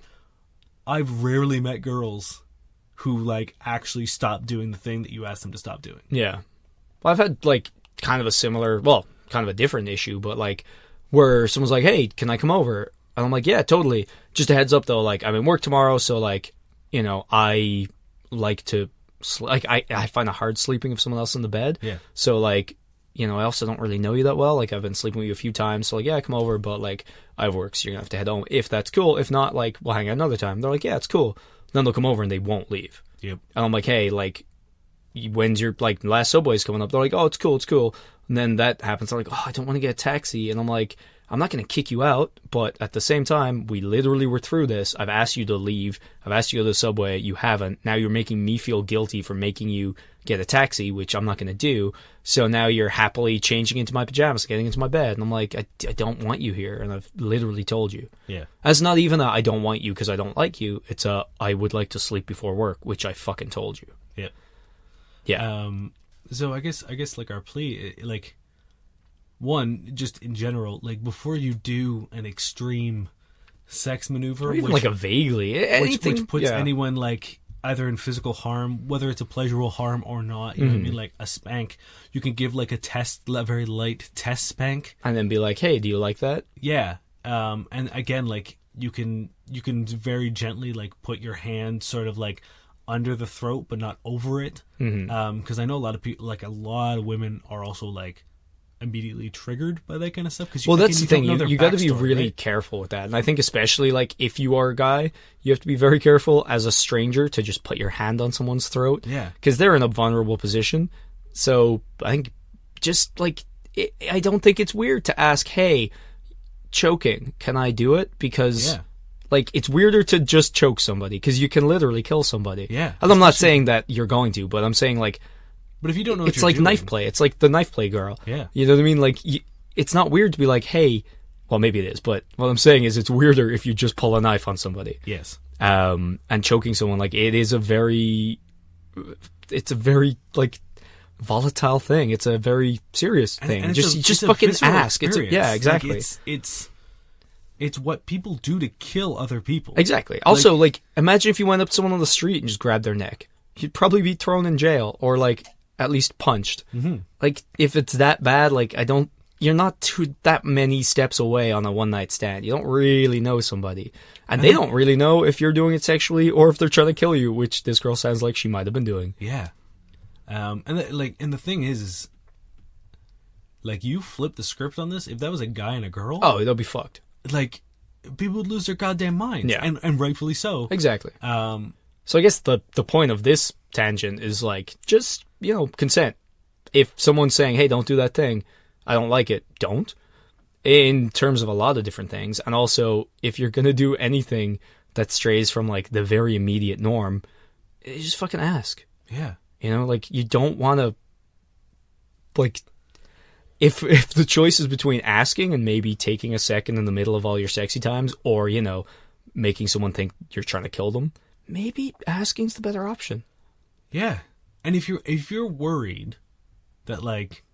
I've rarely met girls who like actually stop doing the thing that you asked them to stop doing. Yeah. Well, I've had like kind of a similar, well, kind of a different issue, but like where someone's like, hey, can I come over? And I'm like, yeah, totally. Just a heads up though, like I'm in work tomorrow, so like, you know, I like to like I find it hard sleeping with someone else in the bed. Yeah. So like, you know, I also don't really know you that well. Like I've been sleeping with you a few times, so like, yeah, come over, but like I have work, so you're gonna have to head home. If that's cool. If not, like we'll hang out another time. They're like, yeah, it's cool. Then they'll come over and they won't leave. Yep. And I'm like, hey, like when's your like last Subway's coming up? They're like, oh, it's cool, it's cool. And then that happens. They're like, oh, I don't want to get a taxi. And I'm like, I'm not going to kick you out, but at the same time, we literally were through this. I've asked you to leave. I've asked you to go to the Subway. You haven't. Now you're making me feel guilty for making you get a taxi, which I'm not going to do. So now you're happily changing into my pajamas, getting into my bed. And I'm like, I don't want you here. And I've literally told you. Yeah. It's not even a I don't want you because I don't like you. It's a I would like to sleep before work, which I fucking told you. Yeah. Yeah. So I guess like our plea, like, one, just in general, like before you do an extreme sex maneuver, or even like a vaguely anything, which puts anyone like either in physical harm, whether it's a pleasurable harm or not, you know what I mean, like a spank, you can give like a very light test spank, and then be like, hey, do you like that? Yeah. And again, like you can very gently like put your hand sort of like under the throat, but not over it. Because I know a lot of people, like a lot of women, are also like immediately triggered by that kind of stuff. Cause well, that's the thing. You got to be really right? careful with that. And I think especially like if you are a guy, you have to be very careful as a stranger to just put your hand on someone's throat. Yeah. Because they're in a vulnerable position. So I think just like, I don't think it's weird to ask, hey, choking, can I do it? Because like it's weirder to just choke somebody because you can literally kill somebody. Yeah. And I'm not saying that you're going to, but I'm saying like, but if you don't know, it's like knife play. It's like the knife play girl. Yeah. You know what I mean? Like, it's not weird to be like, hey, well, maybe it is, but what I'm saying is it's weirder if you just pull a knife on somebody. Yes. And choking someone, like, it's a very, like, volatile thing. It's a very serious thing. And just fucking ask. Yeah, exactly. Like it's what people do to kill other people. Exactly. Also, like, imagine if you went up to someone on the street and just grabbed their neck. You'd probably be thrown in jail or, like, at least punched. Like, if it's that bad, like, you're not that many steps away on a one-night stand. You don't really know somebody. And they don't really know if you're doing it sexually or if they're trying to kill you, which this girl sounds like she might have been doing. Yeah. And the thing is, like, you flip the script on this, if that was a guy and a girl... Oh, they'll be fucked. Like, people would lose their goddamn minds. Yeah. And rightfully so. Exactly. So I guess the point of this tangent is, like, just, you know, consent. If someone's saying, hey, don't do that thing, I don't like it, don't. In terms of a lot of different things. And also, if you're going to do anything that strays from, like, the very immediate norm, you just fucking ask. Yeah. You know, like, you don't want to, like, if the choice is between asking and maybe taking a second in the middle of all your sexy times or, you know, making someone think you're trying to kill them, maybe asking's the better option. Yeah. And if you're worried that, like,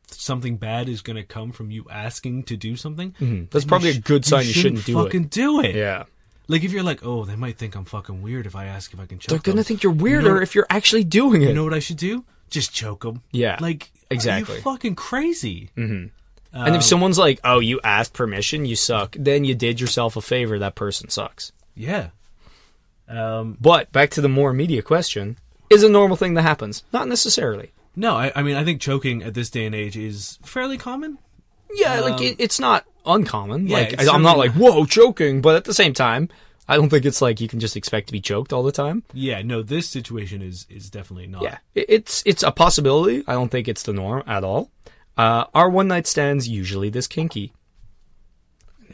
something bad is going to come from you asking to do something, that's probably a good sign you shouldn't do it. Fucking do it. Yeah. Like, if you're like, oh, they might think I'm fucking weird if I ask if I can choke them. They're going to think you're weirder if you're actually doing it. You know what I should do? Just choke them. Yeah. Like, exactly. Are you fucking crazy? And if someone's like, oh, you asked permission, you suck, then you did yourself a favor, that person sucks. Yeah. But back to the more immediate question, is a normal thing that happens? Not necessarily. No, I mean, I think choking at this day and age is fairly common. Yeah, like, it's not uncommon. Yeah, like, I'm not like, whoa, choking, but at the same time, I don't think it's like you can just expect to be choked all the time. Yeah, no, this situation is definitely not. Yeah, it's a possibility. I don't think it's the norm at all. Our one night stands usually this kinky.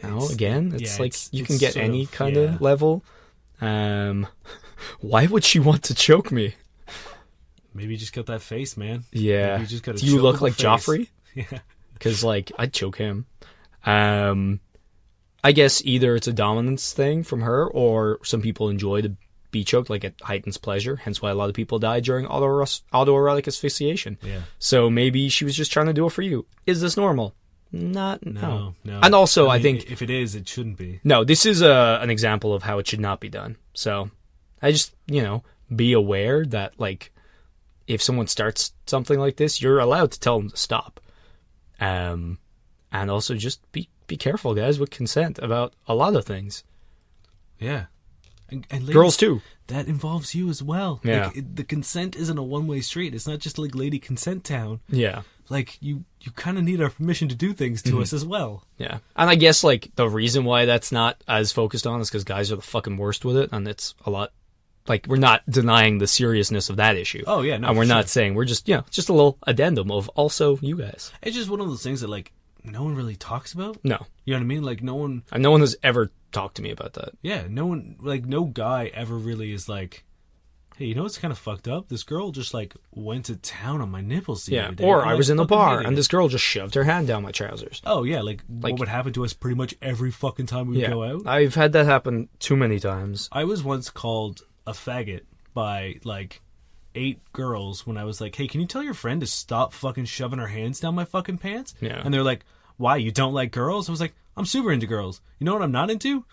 Now again, it's like you can get any kind of level. Why would she want to choke me? Maybe you just got that face, man. Yeah. Maybe you just got Do you look like face. Joffrey? Yeah. Because like I'd choke him. I guess either it's a dominance thing from her, or some people enjoy to be choked, like it heightens pleasure. Hence why a lot of people die during autoerotic asphyxiation. Yeah. So maybe she was just trying to do it for you. Is this normal? No. No. And also, I think if it is, it shouldn't be. no. This is an example of how it should not be done. So I just be aware that like if someone starts something like this, you're allowed to tell them to stop. And also just be careful, guys, with consent about a lot of things. Yeah. And ladies, girls too. That involves you as well. Yeah. Like, the consent isn't a one-way street. It's not just like Lady Consent Town. Yeah. Like, you kind of need our permission to do things to us as well. Yeah. And I guess, like, the reason why that's not as focused on is because guys are the fucking worst with it, and it's a lot... Like, we're not denying the seriousness of that issue. Oh, yeah, no, and we're for not sure. saying... We're just, just a little addendum of also you guys. It's just one of those things that, like, no one really talks about. No. You know what I mean? Like, no one... And no one has ever talked to me about that. Yeah, no one... Like, no guy ever really is like... Hey, you know what's kind of fucked up? This girl just, like, went to town on my nipples the other day. Or And I was in the fucking bar, hated and it. this girl just shoved her hand down my trousers. Oh, yeah, like what would happen to us pretty much every fucking time we would go out? I've had that happen too many times. I was once called a faggot by, like, 8 girls when I was like, hey, can you tell your friend to stop fucking shoving her hands down my fucking pants? Yeah. And they're like, why, you don't like girls? I was like, I'm super into girls. You know what I'm not into?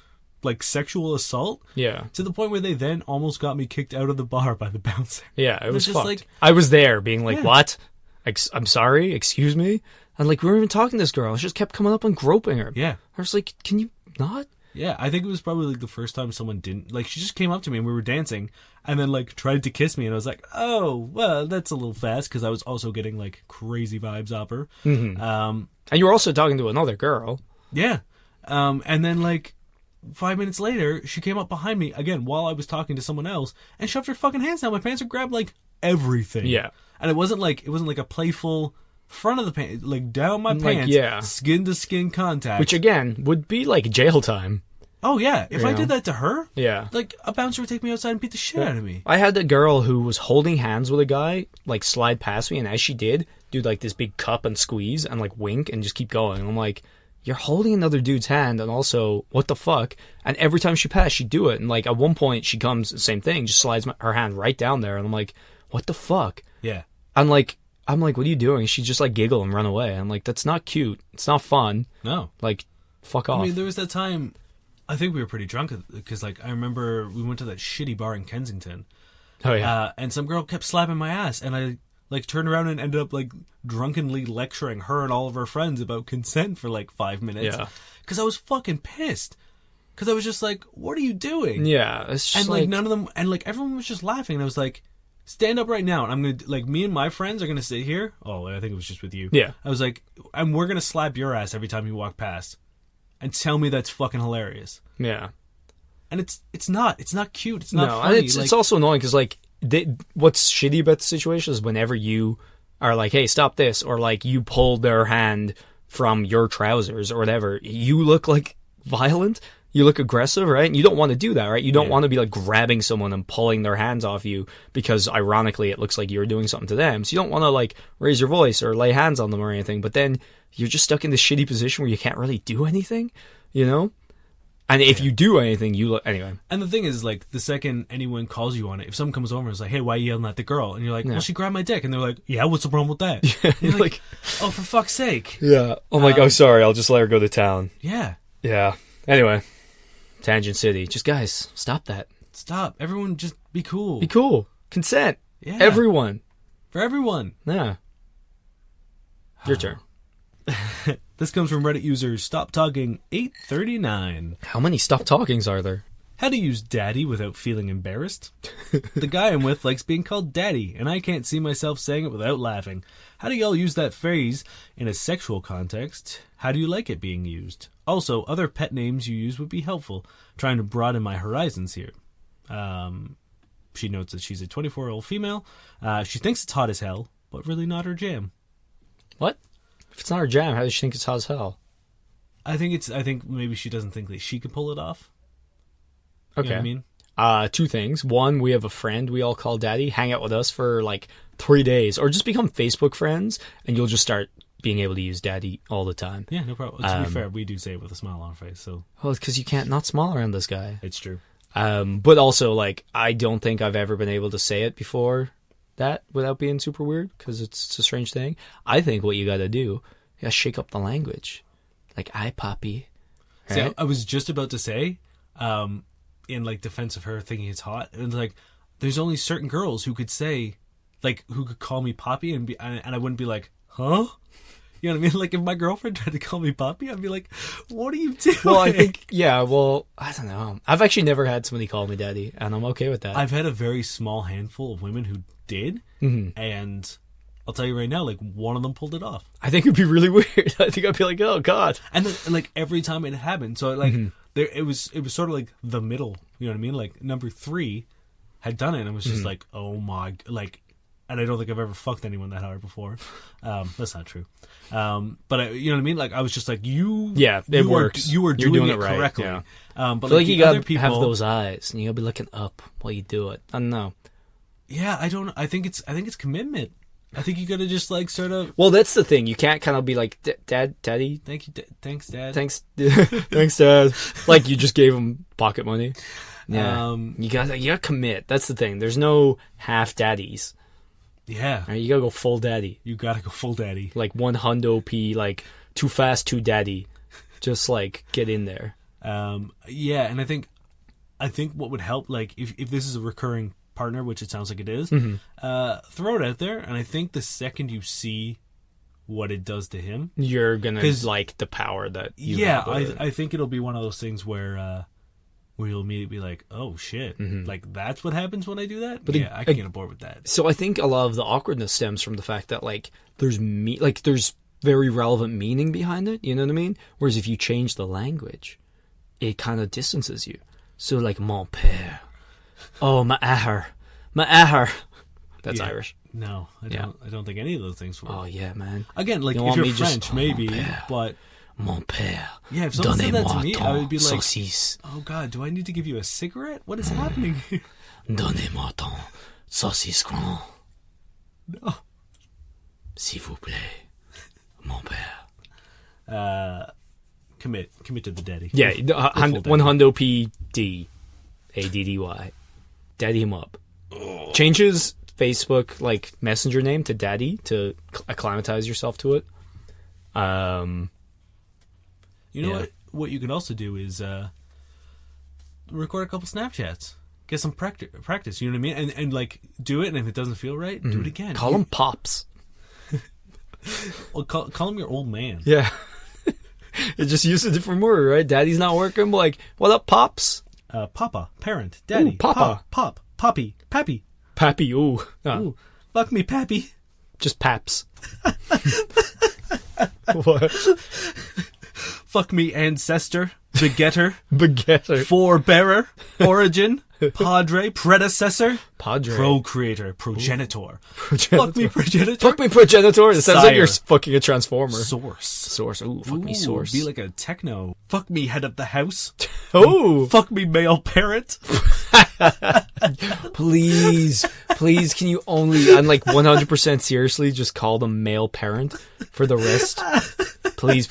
Like, sexual assault? Yeah. To the point where they then almost got me kicked out of the bar by the bouncer. Yeah, it was just fucked. like... I was there being like, Yeah. what? I'm sorry? Excuse me? And like, we weren't even talking to this girl. She just kept coming up and groping her. Yeah. I was like, can you not? Yeah, I think it was probably, like, the first time someone didn't... Like, she just came up to me and we were dancing and then, like, tried to kiss me. And I was like, oh, well, that's a little fast, because I was also getting, like, crazy vibes off her. Mm-hmm. And you were also talking to another girl. Yeah. And then, like, 5 minutes later, she came up behind me, again, while I was talking to someone else, and shoved her fucking hands down my pants and grabbed, like, everything. Yeah. And it wasn't like a playful front of the pants, like, down my Like, pants, yeah. skin-to-skin contact. Which, again, would be like jail time. Oh, yeah. If You I know? did that to her, Yeah. like, a bouncer would take me outside and beat the shit out of me. I had a girl who was holding hands with a guy, like, slide past me, and as she did, do, like, this big cup and squeeze and, like, wink and just keep going. And I'm like, you're holding another dude's hand, and also, what the fuck? And every time she passed, she'd do it. And, like, at one point, she comes, same thing, just slides her hand right down there. And I'm like, what the fuck? Yeah. I'm like, what are you doing? She just, like, giggle and run away. I'm like, that's not cute. It's not fun. No. Like, fuck off. I mean, there was that time, I think we were pretty drunk, because, like, I remember we went to that shitty bar in Kensington. Oh, yeah. And some girl kept slapping my ass, and I, like, turned around and ended up, like, drunkenly lecturing her and all of her friends about consent for, like, 5 minutes. Yeah. Because I was fucking pissed. Because I was just like, what are you doing? Yeah. It's just And, like, none of them, and, like, everyone was just laughing, and I was like, stand up right now, and I'm going to, like, me and my friends are going to sit here. Oh, I think it was just with you. Yeah. I was like, and we're going to slap your ass every time you walk past. And tell me that's fucking hilarious. Yeah. And it's not cute. It's not no, funny. and it's also annoying because, like, what's shitty about the situation is whenever you are like, hey, stop this, or, like, you pull their hand from your trousers or whatever, you look, like, violent. You look aggressive, right? And you don't want to do that, right? You don't want to be, like, grabbing someone and pulling their hands off you because, ironically, it looks like you're doing something to them. So you don't want to, like, raise your voice or lay hands on them or anything. But then you're just stuck in this shitty position where you can't really do anything, you know? And if you do anything, you look... Anyway. And the thing is, like, the second anyone calls you on it, if someone comes over and is like, hey, why are you yelling at the girl? And you're like, well, she grabbed my dick. And they're like, yeah, what's the problem with that? And you're like, oh, for fuck's sake. Yeah. I'm like, oh, sorry, I'll just let her go to town. Yeah. Yeah. Anyway. Tangent City. Just, guys, stop that. Stop. Everyone just be cool. Be cool. Consent. Yeah. Everyone. For everyone. Yeah. Your turn. This comes from Reddit user Stop Talking 839. How many stop talkings are there? How to use daddy without feeling embarrassed. The guy I'm with likes being called daddy, and I can't see myself saying it without laughing. How do y'all use that phrase in a sexual context? How do you like it being used? Also, other pet names you use would be helpful. Trying to broaden my horizons here. She notes that she's a 24-year-old female. She thinks it's hot as hell, but really not her jam. What? If it's not her jam, how does she think it's hot as hell? I think maybe she doesn't think that she could pull it off. Okay. You know what I mean? 2 things. One, we have a friend we all call Daddy. Hang out with us for like 3 days, or just become Facebook friends, and you'll just start being able to use Daddy all the time. Yeah, no problem. To be fair, we do say it with a smile on our face, so Well, it's because you can't not smile around this guy. it's true. But also, like, I don't think I've ever been able to say it before that without being super weird, because it's a strange thing. I think what you got to do, you got to shake up the language, like "I Poppy." See, Right? I was just about to say, in like defense of her thinking it's hot, and like, there's only certain girls who could say, like, who could call me Poppy, and I wouldn't be like, huh? You know what I mean? Like, if my girlfriend tried to call me Poppy, I'd be like, what are you doing? Well, I think, yeah, well, I don't know. I've actually never had somebody call me Daddy, and I'm okay with that. I've had a very small handful of women who did, and I'll tell you right now, like, one of them pulled it off. I think it'd be really weird. I think I'd be like, oh, God. And then, like, every time it happened, so like, there it was sort of like the middle, you know what I mean? Like, number 3 had done it, and it was just like, oh my, like, and I don't think I've ever fucked anyone that hard before. That's not true. But you know what I mean? Like, I was just like, it works. You were You're doing it it right, correctly. yeah. But I feel like you gotta people, have those eyes, and you gotta be looking up while you do it. I don't know. Yeah, I don't. I think it's commitment. I think you gotta just like sort of. Well, that's the thing. You can't kind of be like, Daddy. Thank you, thanks, Dad. Thanks, thanks, Dad. Like you just gave him pocket money. Yeah, you gotta commit. That's the thing. There's no half daddies. Yeah, Right? You gotta go full daddy. you gotta go full daddy. Like $100p, like too fast, too daddy. Just like get in there. Yeah, and I think what would help, like, if this is a recurring partner, which it sounds like it is, throw it out there, and I think the second you see what it does to him, You're gonna 'Cause- like the power that you yeah, have with it. I think it'll be one of those things where you'll immediately be like, oh shit, like that's what happens when I do that. But I can get on board with that. So I think a lot of the awkwardness stems from the fact that like there's very relevant meaning behind it. You know what I mean? Whereas if you change the language, it kind of distances you. So like mon père, oh my aher, that's Yeah. Irish. No, I don't think any of those things work. Oh yeah, man. Again, like You if want you're me just- French, oh, maybe, père. but Mon père, yeah, if someone said that to donnez-moi me, I would be ton like, saucisse. oh god, do I need to give you a cigarette? What is happening here? Donnez-moi ton saucisse grand, No. s'il vous plaît, mon père. Commit to the daddy. Yeah, Full daddy. 100p ADDY. Daddy him up. Changes Facebook like messenger name to Daddy to acclimatize yourself to it. You know Yeah. what you can also do is record a couple Snapchats. Get some practice, you know what I mean? And like do it, and if it doesn't feel right, do it again. Call him Pops. Well, call him your old man. Yeah. It just used a different word, right? Daddy's not working. Like, what up, Pops? Papa, parent, daddy, Ooh, Papa. pop, poppy, pappy. Pappy, ooh. Ooh, fuck me, pappy. Just Paps. What? Fuck me, ancestor, begetter, Baguette. forebearer, origin, padre, predecessor, Padre. procreator, progenitor. Progenitor. Fuck me, progenitor. Fuck me, progenitor. It sounds like you're Sire. fucking a transformer. Source. Source. Ooh, fuck me, Ooh, source. Be like a techno. Fuck me, head of the house. Oh, Fuck me, male parent. please, can you only, I'm like 100% seriously, just call them male parent for the rest? Please,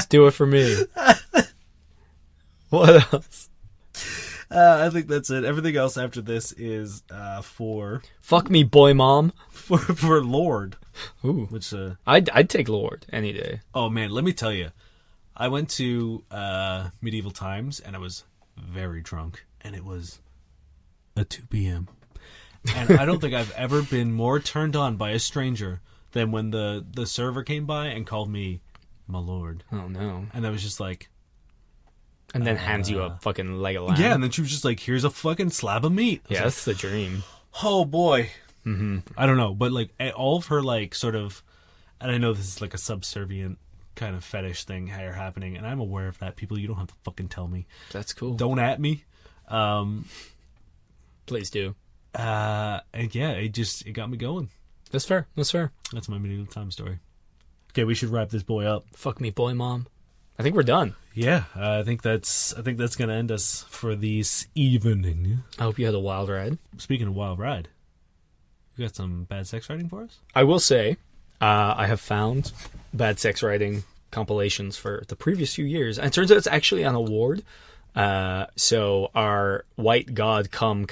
do it for me. What else? I think that's it. Everything else after this is for Fuck me, boy mom. for Lord. Ooh, Which I'd take Lord any day. oh man, let me tell you, I went to medieval times and I was very drunk, and it was at 2 p.m. And I don't think I've ever been more turned on by a stranger than when the server came by and called me my lord. Oh no. And I was just like, And then hands you a fucking leg of lamb. Yeah, and then she was just like, here's a fucking slab of meat. I was Yeah, like, that's the dream. oh boy. Mm-hmm. I don't know, but like all of her like sort of, and I know this is like a subservient kind of fetish thing here happening, and I'm aware of that. People, you don't have to fucking tell me. That's cool. Don't at me. Please do. And yeah, it got me going. That's fair. That's fair. That's my medieval time story. Okay, we should wrap this boy up. Fuck me, boy, mom. I think we're done. Yeah, I think that's gonna end us for this evening. I hope you had a wild ride. Speaking of wild ride, you got some bad sex writing for us? I will say, I have found bad sex writing compilations for the previous few years, and it turns out it's actually an award. So our white god come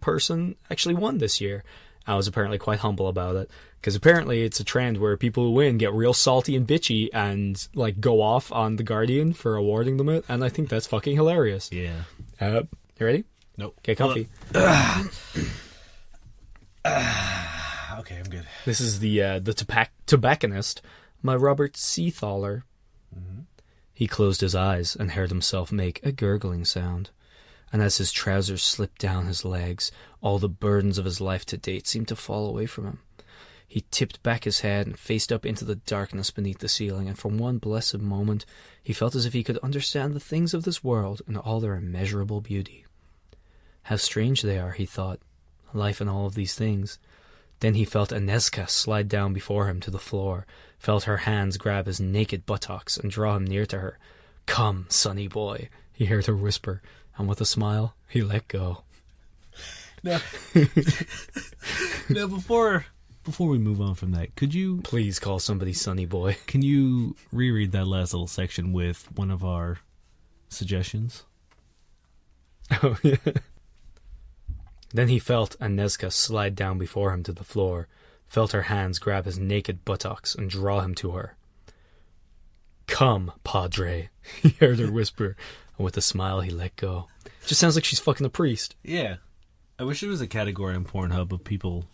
person actually won this year. I was apparently quite humble about it, because apparently it's a trend where people who win get real salty and bitchy and like go off on the Guardian for awarding them it, and I think that's fucking hilarious. Yeah. You ready? Nope. Get comfy. Okay, I'm good. This is the tobacconist, my Robert Seathaler. Mm-hmm. He closed his eyes and heard himself make a gurgling sound. And as his trousers slipped down his legs, all the burdens of his life to date seemed to fall away from him. He tipped back his head and faced up into the darkness beneath the ceiling, and for one blessed moment he felt as if he could understand the things of this world in all their immeasurable beauty. How strange they are, he thought, life and all of these things. Then he felt Anezka slide down before him to the floor, felt her hands grab his naked buttocks and draw him near to her. "Come, sonny boy," he heard her whisper, and with a smile, he let go. Now, before we move on from that, could you Please call somebody sonny boy. Can you reread that last little section with one of our suggestions? Oh, yeah. Then he felt Anezka slide down before him to the floor, felt her hands grab his naked buttocks and draw him to her. "Come, padre," he heard her whisper, and with a smile he let go. Just sounds like she's fucking a priest. Yeah. I wish there was a category on Pornhub of people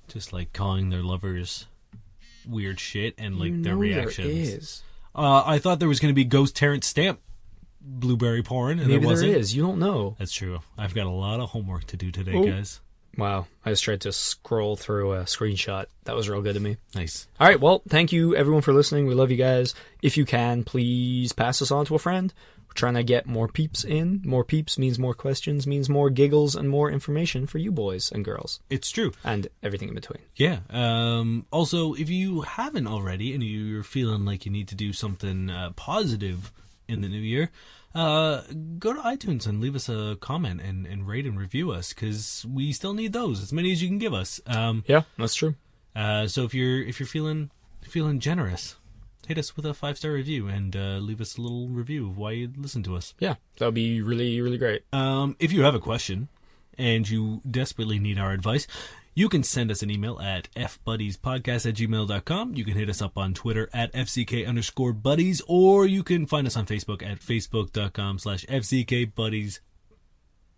just like calling their lovers weird shit and like their reactions. There is. I thought there was going to be Ghost Terrance Stamp blueberry porn, and Maybe there wasn't. there is. You don't know. That's true. I've got a lot of homework to do today, Ooh. guys. Wow. I just tried to scroll through a screenshot. That was real good to me. Nice. All right. Well, thank you everyone for listening. We love you guys. If you can, please pass us on to a friend. We're trying to get more peeps in. More peeps means more questions, means more giggles, and more information for you boys and girls. It's true. And everything in between. Yeah. Also, if you haven't already and you're feeling like you need to do something positive in the new year, go to iTunes and leave us a comment and rate and review us, because we still need those, as many as you can give us. Yeah, that's true. So if you're feeling generous, hit us with a 5-star review and leave us a little review of why you listen to us. Yeah, that would be really, really great. If you have a question and you desperately need our advice, you can send us an email at fbuddiespodcast@gmail.com. You can hit us up on Twitter at FCK_buddies, or you can find us on Facebook at facebook.com/FCKbuddies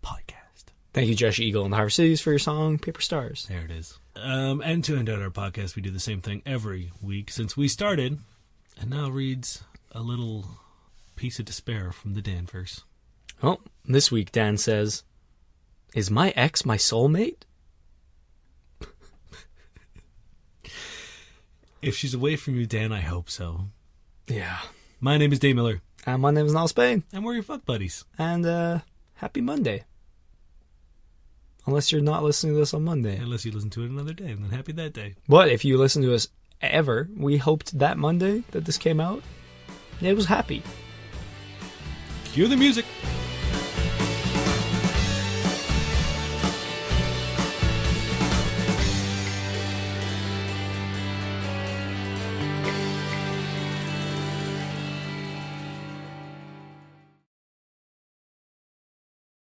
podcast. Thank you, Josh Eagle and the Harvest Cities, for your song, Paper Stars. There it is. And to end out our podcast, we do the same thing every week since we started, and now reads a little piece of despair from the Danvers. Well, this week Dan says, "Is my ex my soulmate?" If she's away from you, Dan, I hope so. Yeah. My name is Dave Miller. And my name is Niall Spain. And we're your fuck buddies. And happy Monday. Unless you're not listening to this on Monday. Unless you listen to it another day, and then happy that day. But if you listen to us ever, we hoped that Monday that this came out, it was happy. Cue the music.